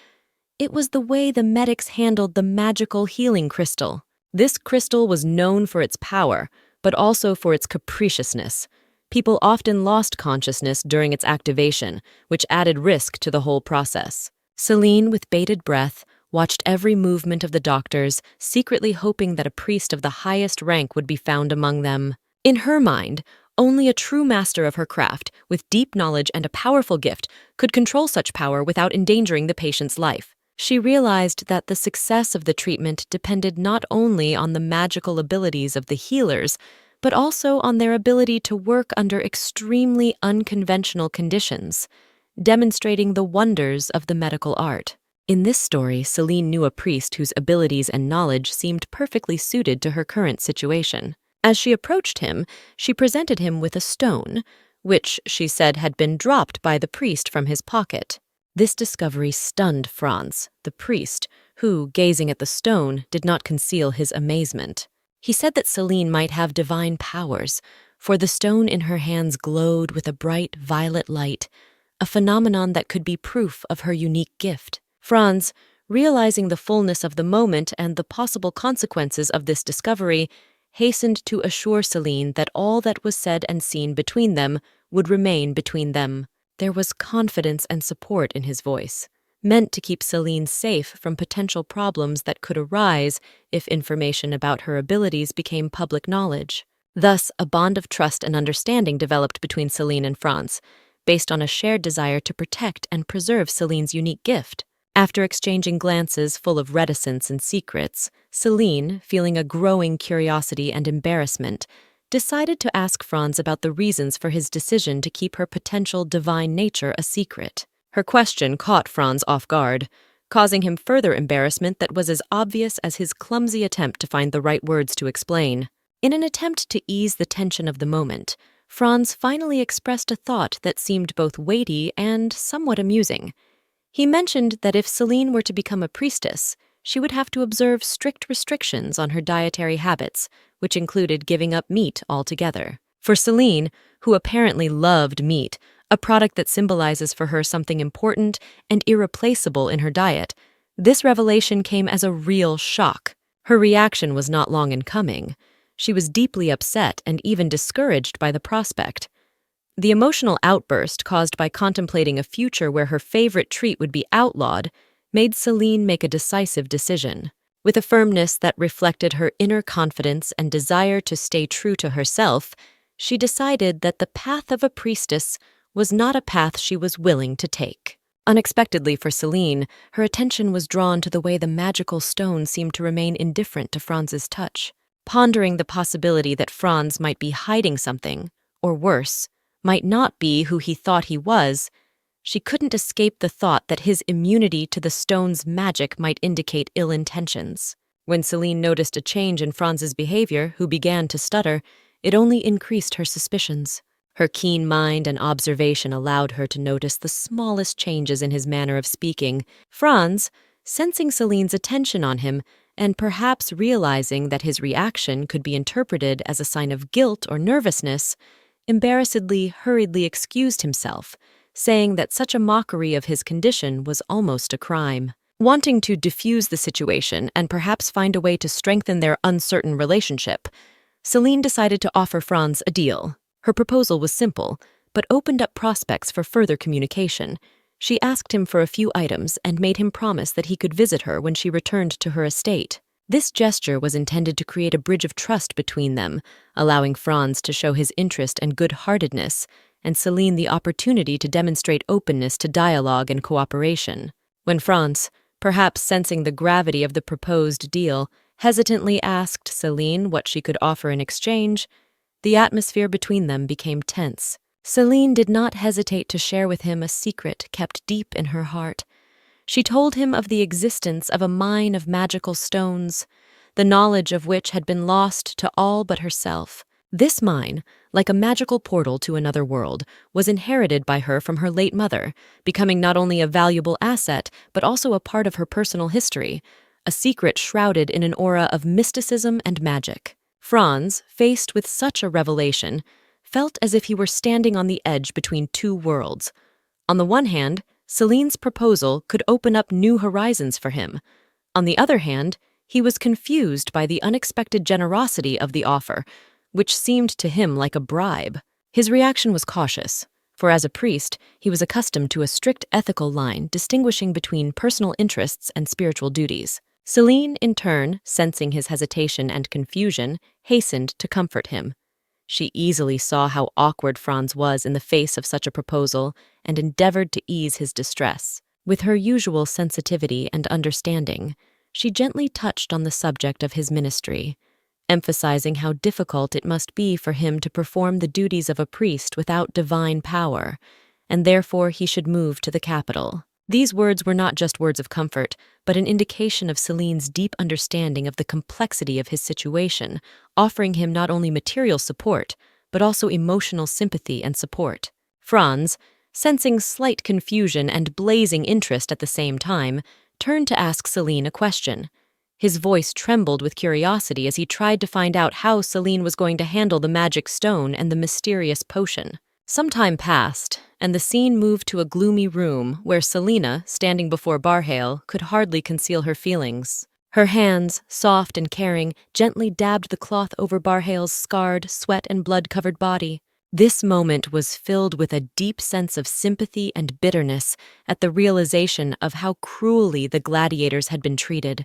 It was the way the medics handled the magical healing crystal. This crystal was known for its power, but also for its capriciousness. People often lost consciousness during its activation, which added risk to the whole process. Selene, with bated breath, watched every movement of the doctors, secretly hoping that a priest of the highest rank would be found among them. In her mind, only a true master of her craft, with deep knowledge and a powerful gift, could control such power without endangering the patient's life. She realized that the success of the treatment depended not only on the magical abilities of the healers, but also on their ability to work under extremely unconventional conditions, demonstrating the wonders of the medical art. In this story, Selene knew a priest whose abilities and knowledge seemed perfectly suited to her current situation. As she approached him, she presented him with a stone, which, she said, had been dropped by the priest from his pocket. This discovery stunned Franz, the priest, who, gazing at the stone, did not conceal his amazement. He said that Selene might have divine powers, for the stone in her hands glowed with a bright violet light, a phenomenon that could be proof of her unique gift. Franz, realizing the fullness of the moment and the possible consequences of this discovery, hastened to assure Selene that all that was said and seen between them would remain between them. There was confidence and support in his voice, meant to keep Selene safe from potential problems that could arise if information about her abilities became public knowledge. Thus, a bond of trust and understanding developed between Selene and Franz, based on a shared desire to protect and preserve Selene's unique gift. After exchanging glances full of reticence and secrets, Selene, feeling a growing curiosity and embarrassment, decided to ask Franz about the reasons for his decision to keep her potential divine nature a secret. Her question caught Franz off guard, causing him further embarrassment that was as obvious as his clumsy attempt to find the right words to explain. In an attempt to ease the tension of the moment, Franz finally expressed a thought that seemed both weighty and somewhat amusing. He mentioned that if Celine were to become a priestess, she would have to observe strict restrictions on her dietary habits, which included giving up meat altogether. For Celine, who apparently loved meat, a product that symbolizes for her something important and irreplaceable in her diet, this revelation came as a real shock. Her reaction was not long in coming. She was deeply upset and even discouraged by the prospect. The emotional outburst caused by contemplating a future where her favorite treat would be outlawed made Celine make a decisive decision. With a firmness that reflected her inner confidence and desire to stay true to herself, she decided that the path of a priestess was not a path she was willing to take. Unexpectedly for Celine, her attention was drawn to the way the magical stone seemed to remain indifferent to Franz's touch. Pondering the possibility that Franz might be hiding something, or worse, might not be who he thought he was, she couldn't escape the thought that his immunity to the stone's magic might indicate ill intentions. When Celine noticed a change in Franz's behavior, who began to stutter, it only increased her suspicions. Her keen mind and observation allowed her to notice the smallest changes in his manner of speaking. Franz, sensing Celine's attention on him, and perhaps realizing that his reaction could be interpreted as a sign of guilt or nervousness, embarrassedly, hurriedly excused himself, saying that such a mockery of his condition was almost a crime. Wanting to diffuse the situation and perhaps find a way to strengthen their uncertain relationship, Celine decided to offer Franz a deal. Her proposal was simple, but opened up prospects for further communication. She asked him for a few items and made him promise that he could visit her when she returned to her estate. This gesture was intended to create a bridge of trust between them, allowing Franz to show his interest and good-heartedness, and Celine the opportunity to demonstrate openness to dialogue and cooperation. When Franz, perhaps sensing the gravity of the proposed deal, hesitantly asked Celine what she could offer in exchange, the atmosphere between them became tense. Celine did not hesitate to share with him a secret kept deep in her heart. She told him of the existence of a mine of magical stones, the knowledge of which had been lost to all but herself. This mine, like a magical portal to another world, was inherited by her from her late mother, becoming not only a valuable asset but also a part of her personal history, a secret shrouded in an aura of mysticism and magic. Franz, faced with such a revelation, felt as if he were standing on the edge between two worlds. On the one hand, Celine's proposal could open up new horizons for him. On the other hand, he was confused by the unexpected generosity of the offer, which seemed to him like a bribe. His reaction was cautious, for as a priest, he was accustomed to a strict ethical line distinguishing between personal interests and spiritual duties. Celine, in turn, sensing his hesitation and confusion, hastened to comfort him. She easily saw how awkward Franz was in the face of such a proposal and endeavored to ease his distress. With her usual sensitivity and understanding, she gently touched on the subject of his ministry, emphasizing how difficult it must be for him to perform the duties of a priest without divine power, and therefore he should move to the capital. These words were not just words of comfort, but an indication of Celine's deep understanding of the complexity of his situation, offering him not only material support, but also emotional sympathy and support. Franz, sensing slight confusion and blazing interest at the same time, turned to ask Celine a question. His voice trembled with curiosity as he tried to find out how Celine was going to handle the magic stone and the mysterious potion. Some time passed, and the scene moved to a gloomy room where Selina, standing before Barale, could hardly conceal her feelings. Her hands, soft and caring, gently dabbed the cloth over Barhale's scarred, sweat and blood-covered body. This moment was filled with a deep sense of sympathy and bitterness at the realization of how cruelly the gladiators had been treated.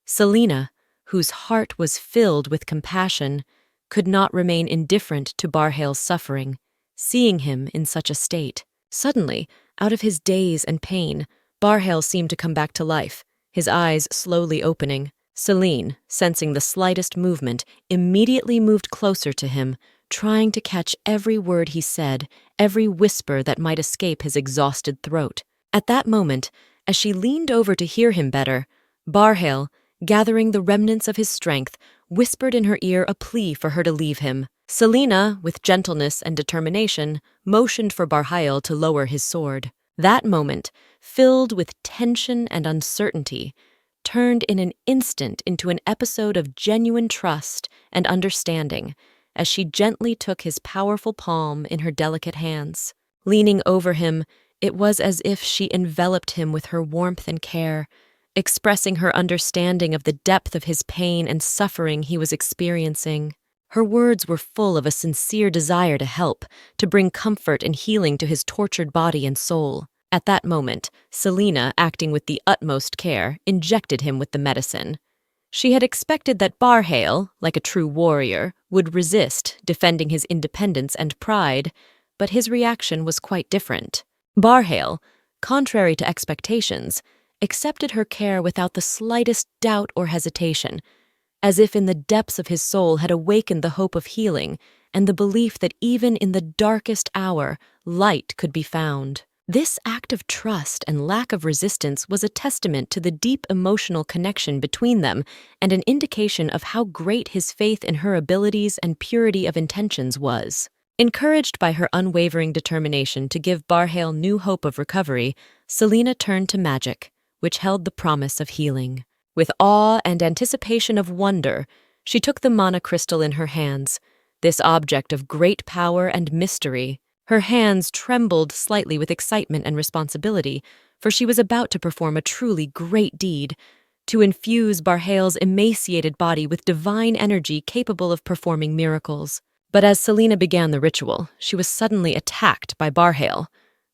Selina, whose heart was filled with compassion, could not remain indifferent to Barhale's suffering, seeing him in such a state. Suddenly, out of his daze and pain, Barale seemed to come back to life, his eyes slowly opening. Celine, sensing the slightest movement, immediately moved closer to him, trying to catch every word he said, every whisper that might escape his exhausted throat. At that moment, as she leaned over to hear him better, Barale, gathering the remnants of his strength, whispered in her ear a plea for her to leave him. Selina, with gentleness and determination, motioned for Barale to lower his sword. That moment, filled with tension and uncertainty, turned in an instant into an episode of genuine trust and understanding as she gently took his powerful palm in her delicate hands. Leaning over him, it was as if she enveloped him with her warmth and care, expressing her understanding of the depth of his pain and suffering he was experiencing. Her words were full of a sincere desire to help, to bring comfort and healing to his tortured body and soul. At that moment, Selina, acting with the utmost care, injected him with the medicine. She had expected that Barale, like a true warrior, would resist, defending his independence and pride, but his reaction was quite different. Barale, contrary to expectations, accepted her care without the slightest doubt or hesitation, as if in the depths of his soul had awakened the hope of healing and the belief that even in the darkest hour, light could be found. This act of trust and lack of resistance was a testament to the deep emotional connection between them and an indication of how great his faith in her abilities and purity of intentions was. Encouraged by her unwavering determination to give Barale new hope of recovery, Selina turned to magic, which held the promise of healing. With awe and anticipation of wonder, she took the mana crystal in her hands, this object of great power and mystery. Her hands trembled slightly with excitement and responsibility, for she was about to perform a truly great deed, to infuse Barale's emaciated body with divine energy capable of performing miracles. But as Selina began the ritual, she was suddenly attacked by Barale.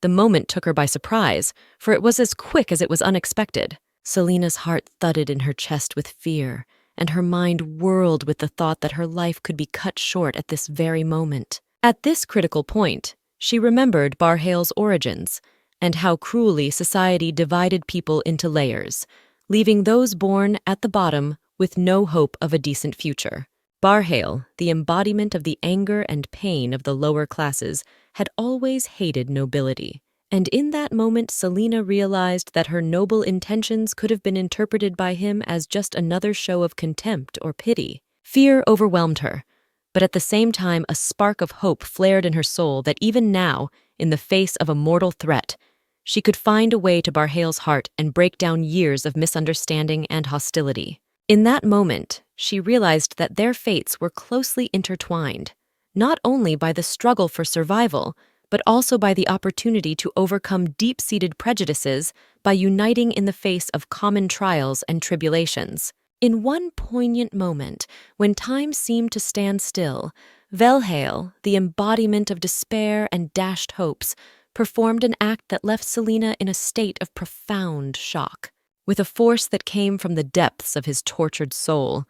The moment took her by surprise, for it was as quick as it was unexpected. Selina's heart thudded in her chest with fear, and her mind whirled with the thought that her life could be cut short at this very moment. At this critical point, she remembered Barale's origins and how cruelly society divided people into layers, leaving those born at the bottom with no hope of a decent future. Barale, the embodiment of the anger and pain of the lower classes, had always hated nobility. And in that moment, Selina realized that her noble intentions could have been interpreted by him as just another show of contempt or pity. Fear overwhelmed her, but at the same time a spark of hope flared in her soul that even now, in the face of a mortal threat, she could find a way to Barale's heart and break down years of misunderstanding and hostility. In that moment, she realized that their fates were closely intertwined, not only by the struggle for survival, but also by the opportunity to overcome deep-seated prejudices by uniting in the face of common trials and tribulations. In one poignant moment, when time seemed to stand still, Barale, the embodiment of despair and dashed hopes, performed an act that left Selina in a state of profound shock. With a force that came from the depths of his tortured soul,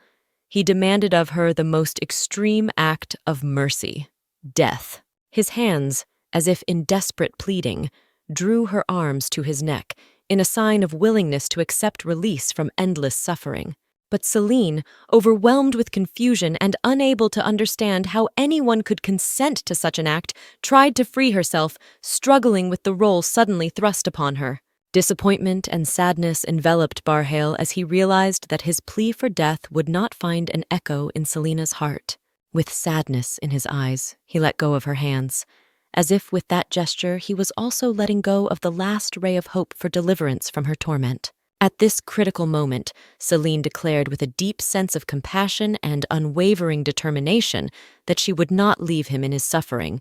he demanded of her the most extreme act of mercy, death. His hands, as if in desperate pleading, drew her arms to his neck in a sign of willingness to accept release from endless suffering. But Selene, overwhelmed with confusion and unable to understand how anyone could consent to such an act, tried to free herself, struggling with the role suddenly thrust upon her. Disappointment and sadness enveloped Barale as he realized that his plea for death would not find an echo in Selina's heart. With sadness in his eyes, he let go of her hands, as if with that gesture he was also letting go of the last ray of hope for deliverance from her torment. At this critical moment, Selene declared with a deep sense of compassion and unwavering determination that she would not leave him in his suffering,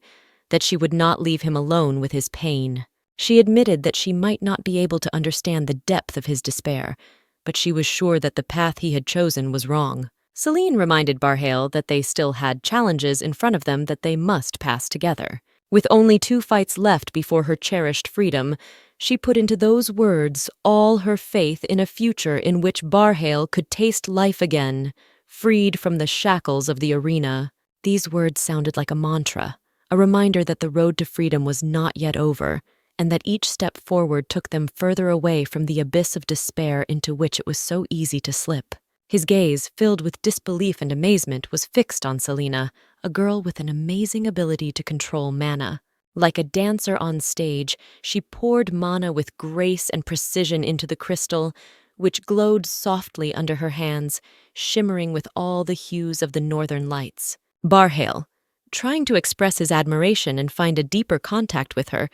that she would not leave him alone with his pain. She admitted that she might not be able to understand the depth of his despair, but she was sure that the path he had chosen was wrong. Selene reminded Barale that they still had challenges in front of them that they must pass together. With only 2 fights left before her cherished freedom, she put into those words all her faith in a future in which Barale could taste life again, freed from the shackles of the arena. These words sounded like a mantra, a reminder that the road to freedom was not yet over, and that each step forward took them further away from the abyss of despair into which it was so easy to slip. His gaze, filled with disbelief and amazement, was fixed on Selena, a girl with an amazing ability to control mana. Like a dancer on stage, she poured mana with grace and precision into the crystal, which glowed softly under her hands, shimmering with all the hues of the northern lights. Barale, trying to express his admiration and find a deeper contact with her,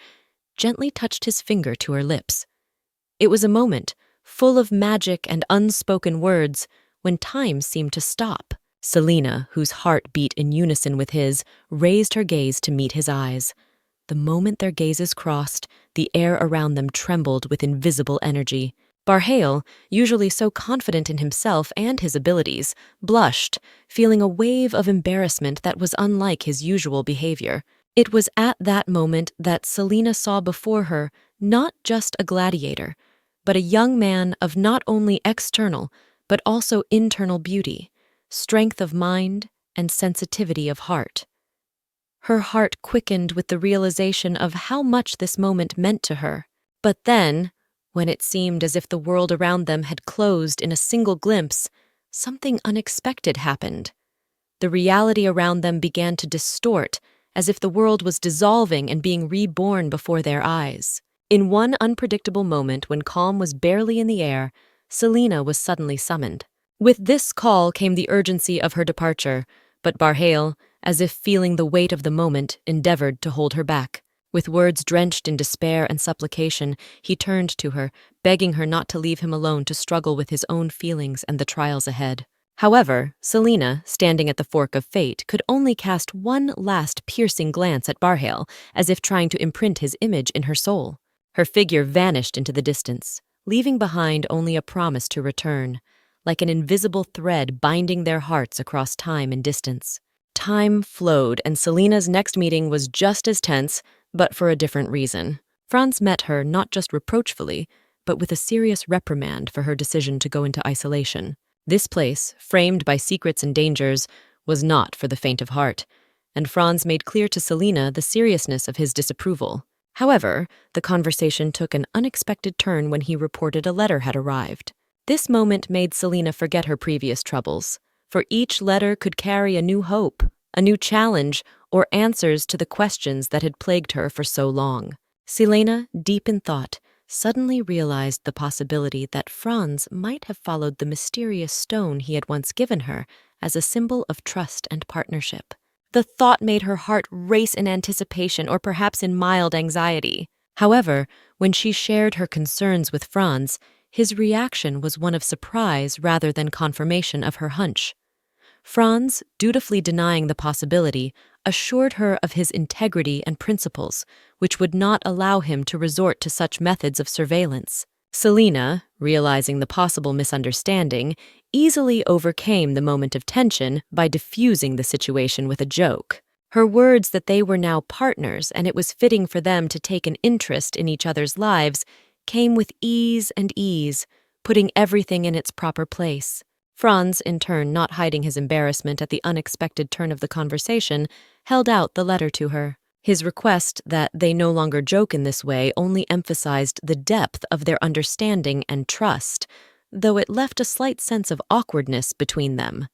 gently touched his finger to her lips. It was a moment, full of magic and unspoken words, when time seemed to stop. Selena, whose heart beat in unison with his, raised her gaze to meet his eyes. The moment their gazes crossed, the air around them trembled with invisible energy. Barale, usually so confident in himself and his abilities, blushed, feeling a wave of embarrassment that was unlike his usual behavior. It was at that moment that Selena saw before her not just a gladiator, but a young man of not only external, but also internal beauty, strength of mind, and sensitivity of heart. Her heart quickened with the realization of how much this moment meant to her. But then, when it seemed as if the world around them had closed in a single glimpse, something unexpected happened. The reality around them began to distort, as if the world was dissolving and being reborn before their eyes. In one unpredictable moment when calm was barely in the air, Selena was suddenly summoned. With this call came the urgency of her departure, but Barale, as if feeling the weight of the moment, endeavored to hold her back. With words drenched in despair and supplication, he turned to her, begging her not to leave him alone to struggle with his own feelings and the trials ahead. However, Selena, standing at the fork of fate, could only cast one last piercing glance at Barale, as if trying to imprint his image in her soul. Her figure vanished into the distance, leaving behind only a promise to return, like an invisible thread binding their hearts across time and distance. Time flowed, and Selena's next meeting was just as tense, but for a different reason. Franz met her not just reproachfully, but with a serious reprimand for her decision to go into isolation. This place, framed by secrets and dangers, was not for the faint of heart, and Franz made clear to Selena the seriousness of his disapproval. However, the conversation took an unexpected turn when he reported a letter had arrived. This moment made Selena forget her previous troubles, for each letter could carry a new hope, a new challenge, or answers to the questions that had plagued her for so long. Selena, deep in thought, suddenly realized the possibility that Franz might have followed the mysterious stone he had once given her as a symbol of trust and partnership. The thought made her heart race in anticipation or perhaps in mild anxiety. However, when she shared her concerns with Franz, his reaction was one of surprise rather than confirmation of her hunch. Franz, dutifully denying the possibility, assured her of his integrity and principles, which would not allow him to resort to such methods of surveillance. Selena, realizing the possible misunderstanding, easily overcame the moment of tension by diffusing the situation with a joke. Her words that they were now partners and it was fitting for them to take an interest in each other's lives came with ease, putting everything in its proper place. Franz, in turn, not hiding his embarrassment at the unexpected turn of the conversation, held out the letter to her. His request that they no longer joke in this way only emphasized the depth of their understanding and trust, though it left a slight sense of awkwardness between them.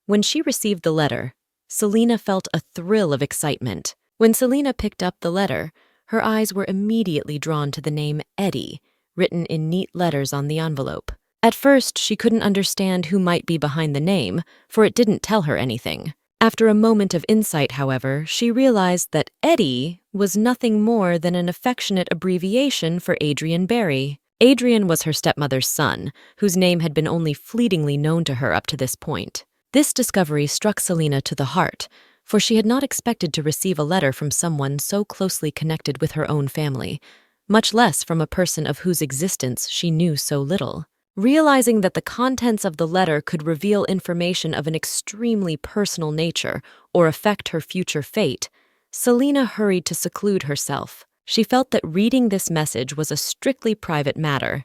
When she received the letter, Selena felt a thrill of excitement. When Selena picked up the letter, her eyes were immediately drawn to the name Eddie, written in neat letters on the envelope. At first, she couldn't understand who might be behind the name, for it didn't tell her anything. After a moment of insight, however, she realized that Eddie was nothing more than an affectionate abbreviation for Adrien Barry. Adrien was her stepmother's son, whose name had been only fleetingly known to her up to this point. This discovery struck Selena to the heart, for she had not expected to receive a letter from someone so closely connected with her own family, much less from a person of whose existence she knew so little. Realizing that the contents of the letter could reveal information of an extremely personal nature or affect her future fate, Selena hurried to seclude herself. She felt that reading this message was a strictly private matter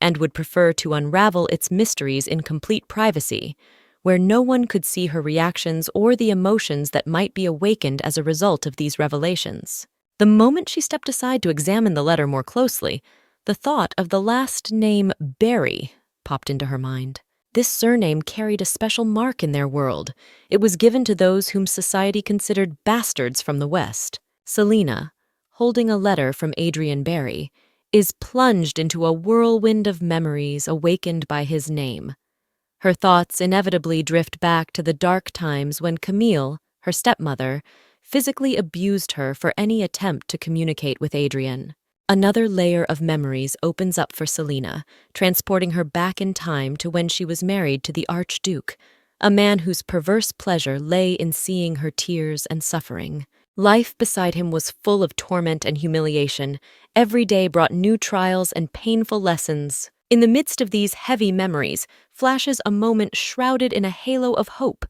and would prefer to unravel its mysteries in complete privacy, where no one could see her reactions or the emotions that might be awakened as a result of these revelations. The moment she stepped aside to examine the letter more closely, the thought of the last name Barry popped into her mind. This surname carried a special mark in their world. It was given to those whom society considered bastards from the West. Selina, holding a letter from Adrien Barry, is plunged into a whirlwind of memories awakened by his name. Her thoughts inevitably drift back to the dark times when Camille, her stepmother, physically abused her for any attempt to communicate with Adrien. Another layer of memories opens up for Selina, transporting her back in time to when she was married to the Archduke, a man whose perverse pleasure lay in seeing her tears and suffering. Life beside him was full of torment and humiliation. Every day brought new trials and painful lessons. In the midst of these heavy memories flashes a moment shrouded in a halo of hope,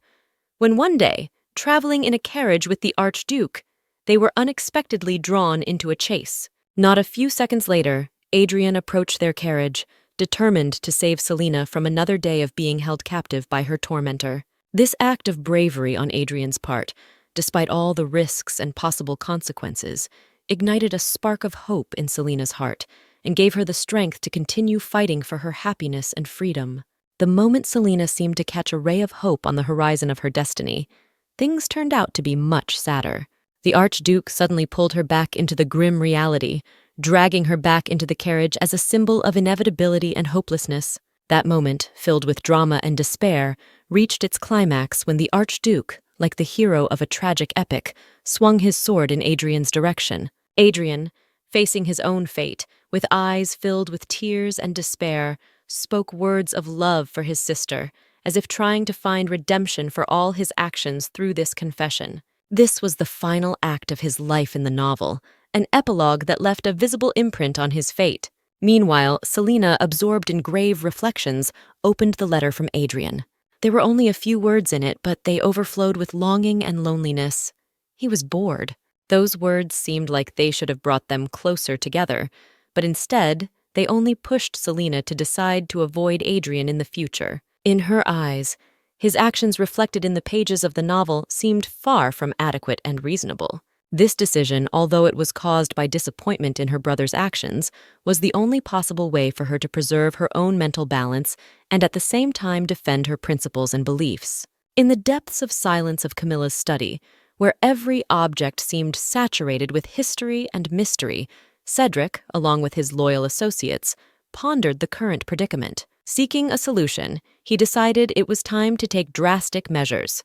when one day, traveling in a carriage with the Archduke, they were unexpectedly drawn into a chase. Not a few seconds later, Adrien approached their carriage, determined to save Selina from another day of being held captive by her tormentor. This act of bravery on Adrien's part, despite all the risks and possible consequences, ignited a spark of hope in Selina's heart and gave her the strength to continue fighting for her happiness and freedom. The moment Selina seemed to catch a ray of hope on the horizon of her destiny, things turned out to be much sadder. The Archduke suddenly pulled her back into the grim reality, dragging her back into the carriage as a symbol of inevitability and hopelessness. That moment, filled with drama and despair, reached its climax when the Archduke, like the hero of a tragic epic, swung his sword in Adrien's direction. Adrien, facing his own fate, with eyes filled with tears and despair, spoke words of love for his sister, as if trying to find redemption for all his actions through this confession. This was the final act of his life in the novel, an epilogue that left a visible imprint on his fate. Meanwhile, Selina, absorbed in grave reflections, opened the letter from Adrien. There were only a few words in it, but they overflowed with longing and loneliness. He was bored. Those words seemed like they should have brought them closer together, but instead, they only pushed Selina to decide to avoid Adrien in the future. In her eyes, his actions reflected in the pages of the novel seemed far from adequate and reasonable. This decision, although it was caused by disappointment in her brother's actions, was the only possible way for her to preserve her own mental balance and at the same time defend her principles and beliefs. In the depths of silence of Camilla's study, where every object seemed saturated with history and mystery, Cedric, along with his loyal associates, pondered the current predicament. Seeking a solution, he decided it was time to take drastic measures.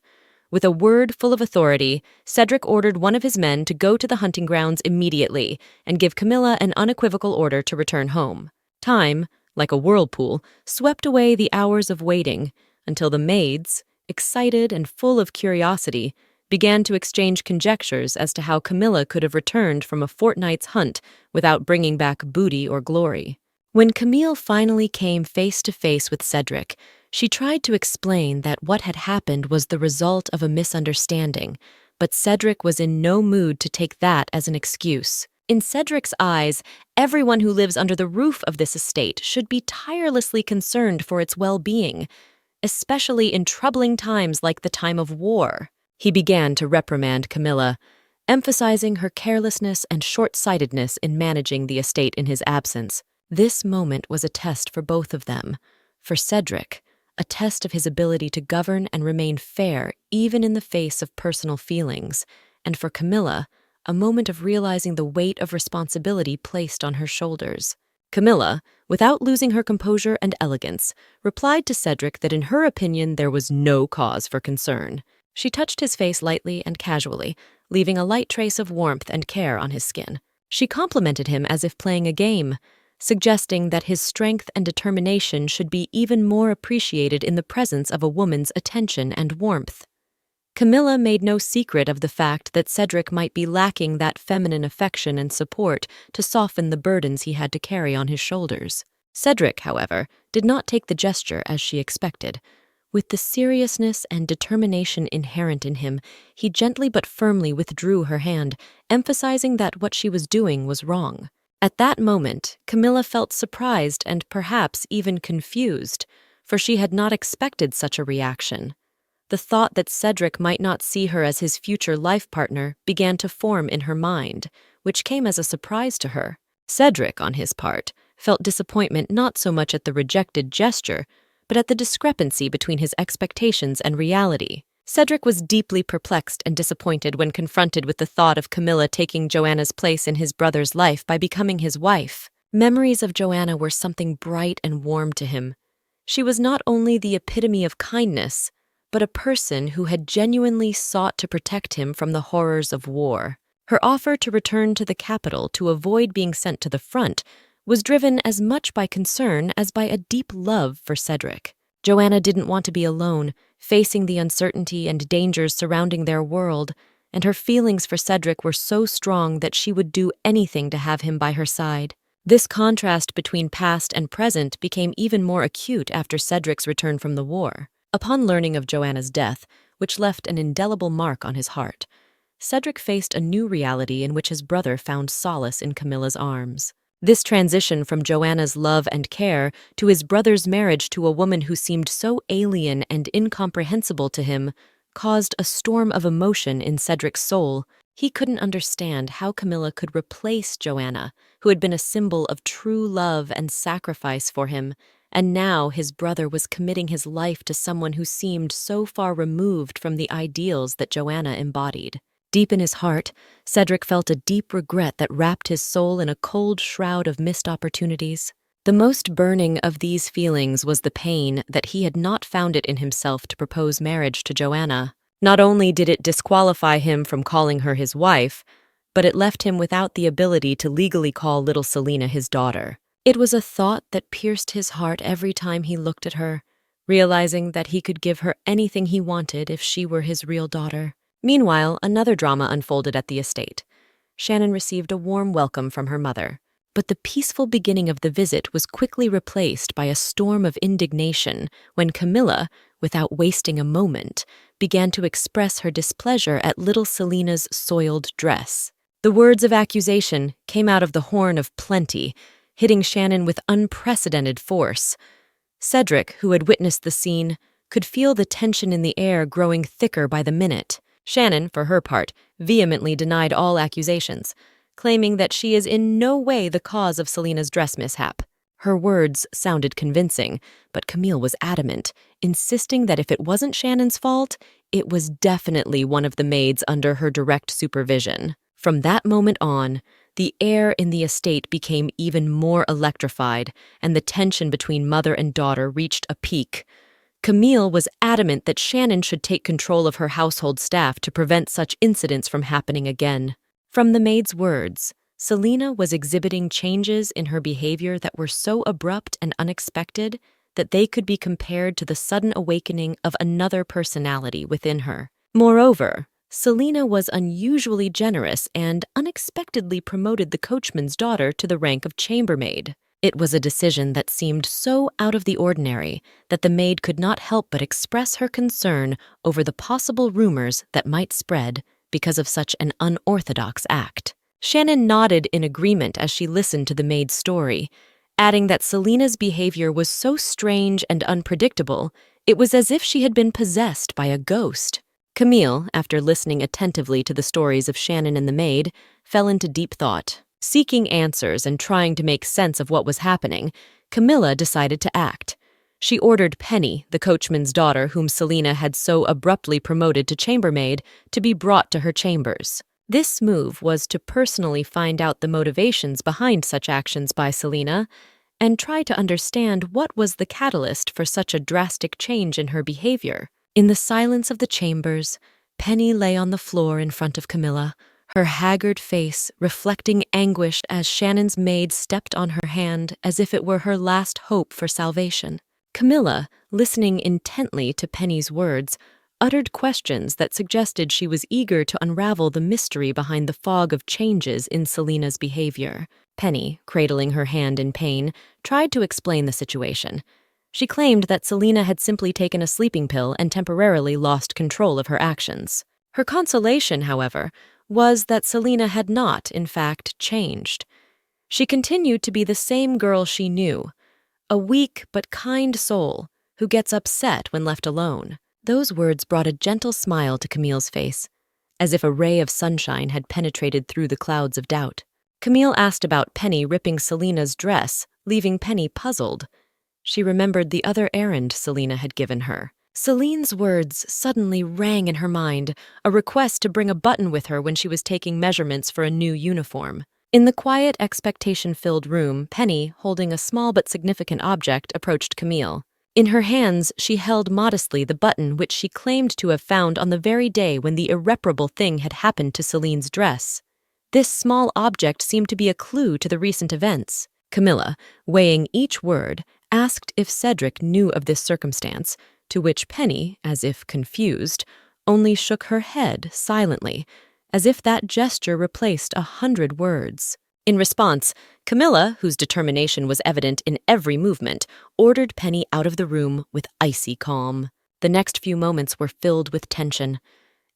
With a word full of authority, Cedric ordered one of his men to go to the hunting grounds immediately and give Camila an unequivocal order to return home. Time, like a whirlpool, swept away the hours of waiting until the maids, excited and full of curiosity, began to exchange conjectures as to how Camila could have returned from a fortnight's hunt without bringing back booty or glory. When Camille finally came face to face with Cedric, she tried to explain that what had happened was the result of a misunderstanding, but Cedric was in no mood to take that as an excuse. In Cedric's eyes, everyone who lives under the roof of this estate should be tirelessly concerned for its well-being, especially in troubling times like the time of war. He began to reprimand Camila, emphasizing her carelessness and short-sightedness in managing the estate in his absence. This moment was a test for both of them. For Cedric, a test of his ability to govern and remain fair even in the face of personal feelings, and for Camila, a moment of realizing the weight of responsibility placed on her shoulders. Camila, without losing her composure and elegance, replied to Cedric that in her opinion there was no cause for concern. She touched his face lightly and casually, leaving a light trace of warmth and care on his skin. She complimented him as if playing a game, suggesting that his strength and determination should be even more appreciated in the presence of a woman's attention and warmth. Camila made no secret of the fact that Cedric might be lacking that feminine affection and support to soften the burdens he had to carry on his shoulders. Cedric, however, did not take the gesture as she expected. With the seriousness and determination inherent in him, he gently but firmly withdrew her hand, emphasizing that what she was doing was wrong. At that moment, Camila felt surprised and perhaps even confused, for she had not expected such a reaction. The thought that Cedric might not see her as his future life partner began to form in her mind, which came as a surprise to her. Cedric, on his part, felt disappointment not so much at the rejected gesture, but but at the discrepancy between his expectations and reality. Cedric was deeply perplexed and disappointed when confronted with the thought of Camila taking Joanna's place in his brother's life by becoming his wife. Memories of Joanna were something bright and warm to him. She was not only the epitome of kindness, but a person who had genuinely sought to protect him from the horrors of war. Her offer to return to the capital to avoid being sent to the front was driven as much by concern as by a deep love for Cedric. Joanna didn't want to be alone, facing the uncertainty and dangers surrounding their world, and her feelings for Cedric were so strong that she would do anything to have him by her side. This contrast between past and present became even more acute after Cedric's return from the war. Upon learning of Joanna's death, which left an indelible mark on his heart, Cedric faced a new reality in which his brother found solace in Camilla's arms. This transition from Joanna's love and care to his brother's marriage to a woman who seemed so alien and incomprehensible to him caused a storm of emotion in Cedric's soul. He couldn't understand how Camila could replace Joanna, who had been a symbol of true love and sacrifice for him, and now his brother was committing his life to someone who seemed so far removed from the ideals that Joanna embodied. Deep in his heart, Cedric felt a deep regret that wrapped his soul in a cold shroud of missed opportunities. The most burning of these feelings was the pain that he had not found it in himself to propose marriage to Joanna. Not only did it disqualify him from calling her his wife, but it left him without the ability to legally call little Selina his daughter. It was a thought that pierced his heart every time he looked at her, realizing that he could give her anything he wanted if she were his real daughter. Meanwhile, another drama unfolded at the estate. Shannon received a warm welcome from her mother, but the peaceful beginning of the visit was quickly replaced by a storm of indignation when Camila, without wasting a moment, began to express her displeasure at little Selina's soiled dress. The words of accusation came out of the horn of plenty, hitting Shannon with unprecedented force. Cedric, who had witnessed the scene, could feel the tension in the air growing thicker by the minute. Shannon, for her part, vehemently denied all accusations, claiming that she is in no way the cause of Selina's dress mishap. Her words sounded convincing, but Camille was adamant, insisting that if it wasn't Shannon's fault, it was definitely one of the maids under her direct supervision. From that moment on, the air in the estate became even more electrified, and the tension between mother and daughter reached a peak. Camille was adamant that Shannon should take control of her household staff to prevent such incidents from happening again. From the maid's words, Selina was exhibiting changes in her behavior that were so abrupt and unexpected that they could be compared to the sudden awakening of another personality within her. Moreover, Selina was unusually generous and unexpectedly promoted the coachman's daughter to the rank of chambermaid. It was a decision that seemed so out of the ordinary that the maid could not help but express her concern over the possible rumors that might spread because of such an unorthodox act. Shannon nodded in agreement as she listened to the maid's story, adding that Selina's behavior was so strange and unpredictable, it was as if she had been possessed by a ghost. Camille, after listening attentively to the stories of Shannon and the maid, fell into deep thought. Seeking answers and trying to make sense of what was happening, Camila decided to act. She ordered Penny, the coachman's daughter whom Selina had so abruptly promoted to chambermaid, to be brought to her chambers. This move was to personally find out the motivations behind such actions by Selina and try to understand what was the catalyst for such a drastic change in her behavior. In the silence of the chambers, Penny lay on the floor in front of Camila, her haggard face reflecting anguish as Shannon's maid stepped on her hand as if it were her last hope for salvation. Camila, listening intently to Penny's words, uttered questions that suggested she was eager to unravel the mystery behind the fog of changes in Selina's behavior. Penny, cradling her hand in pain, tried to explain the situation. She claimed that Selina had simply taken a sleeping pill and temporarily lost control of her actions. Her consolation, however, was that Selina had not, in fact, changed. She continued to be the same girl she knew, a weak but kind soul who gets upset when left alone. Those words brought a gentle smile to Camille's face, as if a ray of sunshine had penetrated through the clouds of doubt. Camille asked about Penny ripping Selina's dress, leaving Penny puzzled. She remembered the other errand Selena had given her. Celine's words suddenly rang in her mind, a request to bring a button with her when she was taking measurements for a new uniform. In the quiet, expectation-filled room, Penny, holding a small but significant object, approached Camille. In her hands, she held modestly the button which she claimed to have found on the very day when the irreparable thing had happened to Celine's dress. This small object seemed to be a clue to the recent events. Camilla, weighing each word, asked if Cedric knew of this circumstance, to which Penny, as if confused, only shook her head silently, as if that gesture replaced 100 words. In response, Camilla, whose determination was evident in every movement, ordered Penny out of the room with icy calm. The next few moments were filled with tension.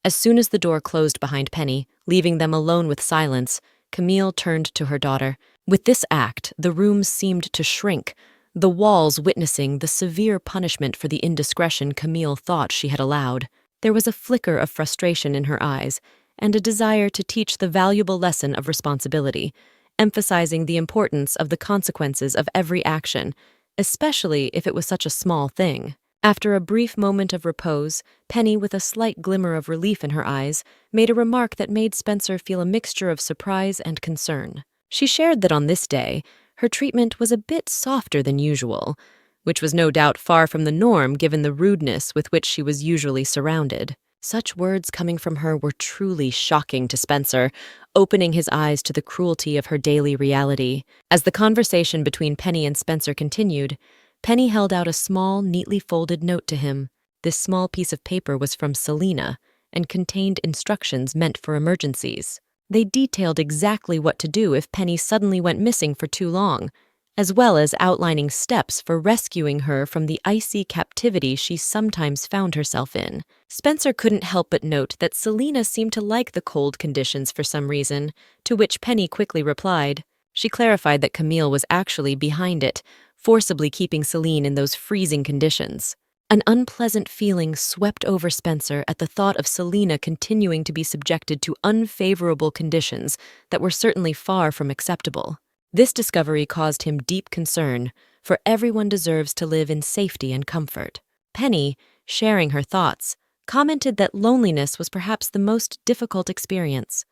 As soon as the door closed behind Penny, leaving them alone with silence, Camille turned to her daughter. With this act, the room seemed to shrink, the walls witnessing the severe punishment for the indiscretion Camille thought she had allowed. There was a flicker of frustration in her eyes, and a desire to teach the valuable lesson of responsibility, emphasizing the importance of the consequences of every action, especially if it was such a small thing. After a brief moment of repose, Penny, with a slight glimmer of relief in her eyes, made a remark that made Spencer feel a mixture of surprise and concern. She shared that on this day, her treatment was a bit softer than usual, which was no doubt far from the norm given the rudeness with which she was usually surrounded. Such words coming from her were truly shocking to Spencer, opening his eyes to the cruelty of her daily reality. As the conversation between Penny and Spencer continued, Penny held out a small, neatly folded note to him. This small piece of paper was from Selena and contained instructions meant for emergencies. They detailed exactly what to do if Penny suddenly went missing for too long, as well as outlining steps for rescuing her from the icy captivity she sometimes found herself in. Spencer couldn't help but note that Selena seemed to like the cold conditions for some reason, to which Penny quickly replied. She clarified that Camille was actually behind it, forcibly keeping Celine in those freezing conditions. An unpleasant feeling swept over Spencer at the thought of Selena continuing to be subjected to unfavorable conditions that were certainly far from acceptable. This discovery caused him deep concern, for everyone deserves to live in safety and comfort. Penny, sharing her thoughts, commented that loneliness was perhaps the most difficult experience.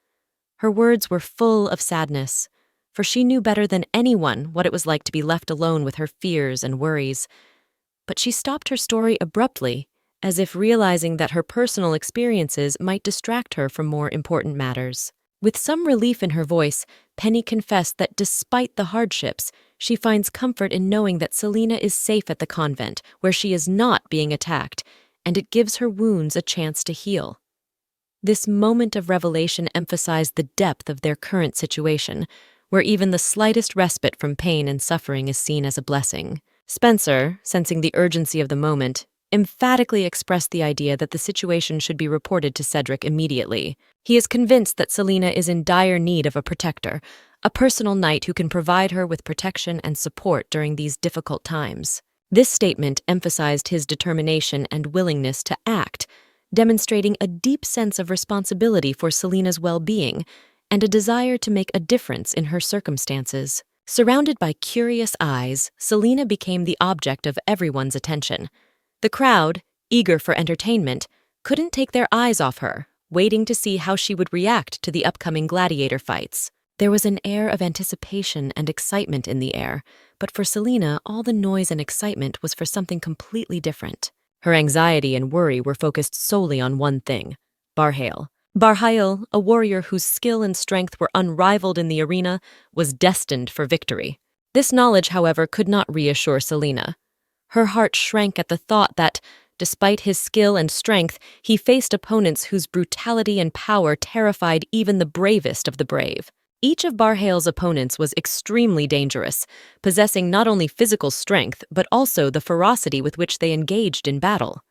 Her words were full of sadness, for she knew better than anyone what it was like to be left alone with her fears and worries. But she stopped her story abruptly, as if realizing that her personal experiences might distract her from more important matters. With some relief in her voice, Penny confessed that despite the hardships, she finds comfort in knowing that Selena is safe at the convent, where she is not being attacked, and it gives her wounds a chance to heal. This moment of revelation emphasized the depth of their current situation, where even the slightest respite from pain and suffering is seen as a blessing. Spencer, sensing the urgency of the moment, emphatically expressed the idea that the situation should be reported to Cedric immediately. He is convinced that Selena is in dire need of a protector, a personal knight who can provide her with protection and support during these difficult times. This statement emphasized his determination and willingness to act, demonstrating a deep sense of responsibility for Selena's well-being and a desire to make a difference in her circumstances. Surrounded by curious eyes, Selena became the object of everyone's attention. The crowd, eager for entertainment, couldn't take their eyes off her, waiting to see how she would react to the upcoming gladiator fights. There was an air of anticipation and excitement in the air, but for Selena, all the noise and excitement was for something completely different. Her anxiety and worry were focused solely on one thing: Barale. Barale, a warrior whose skill and strength were unrivaled in the arena, was destined for victory. This knowledge, however, could not reassure Selena. Her heart shrank at the thought that, despite his skill and strength, he faced opponents whose brutality and power terrified even the bravest of the brave. Each of Barhale's opponents was extremely dangerous, possessing not only physical strength but also the ferocity with which they engaged in battle.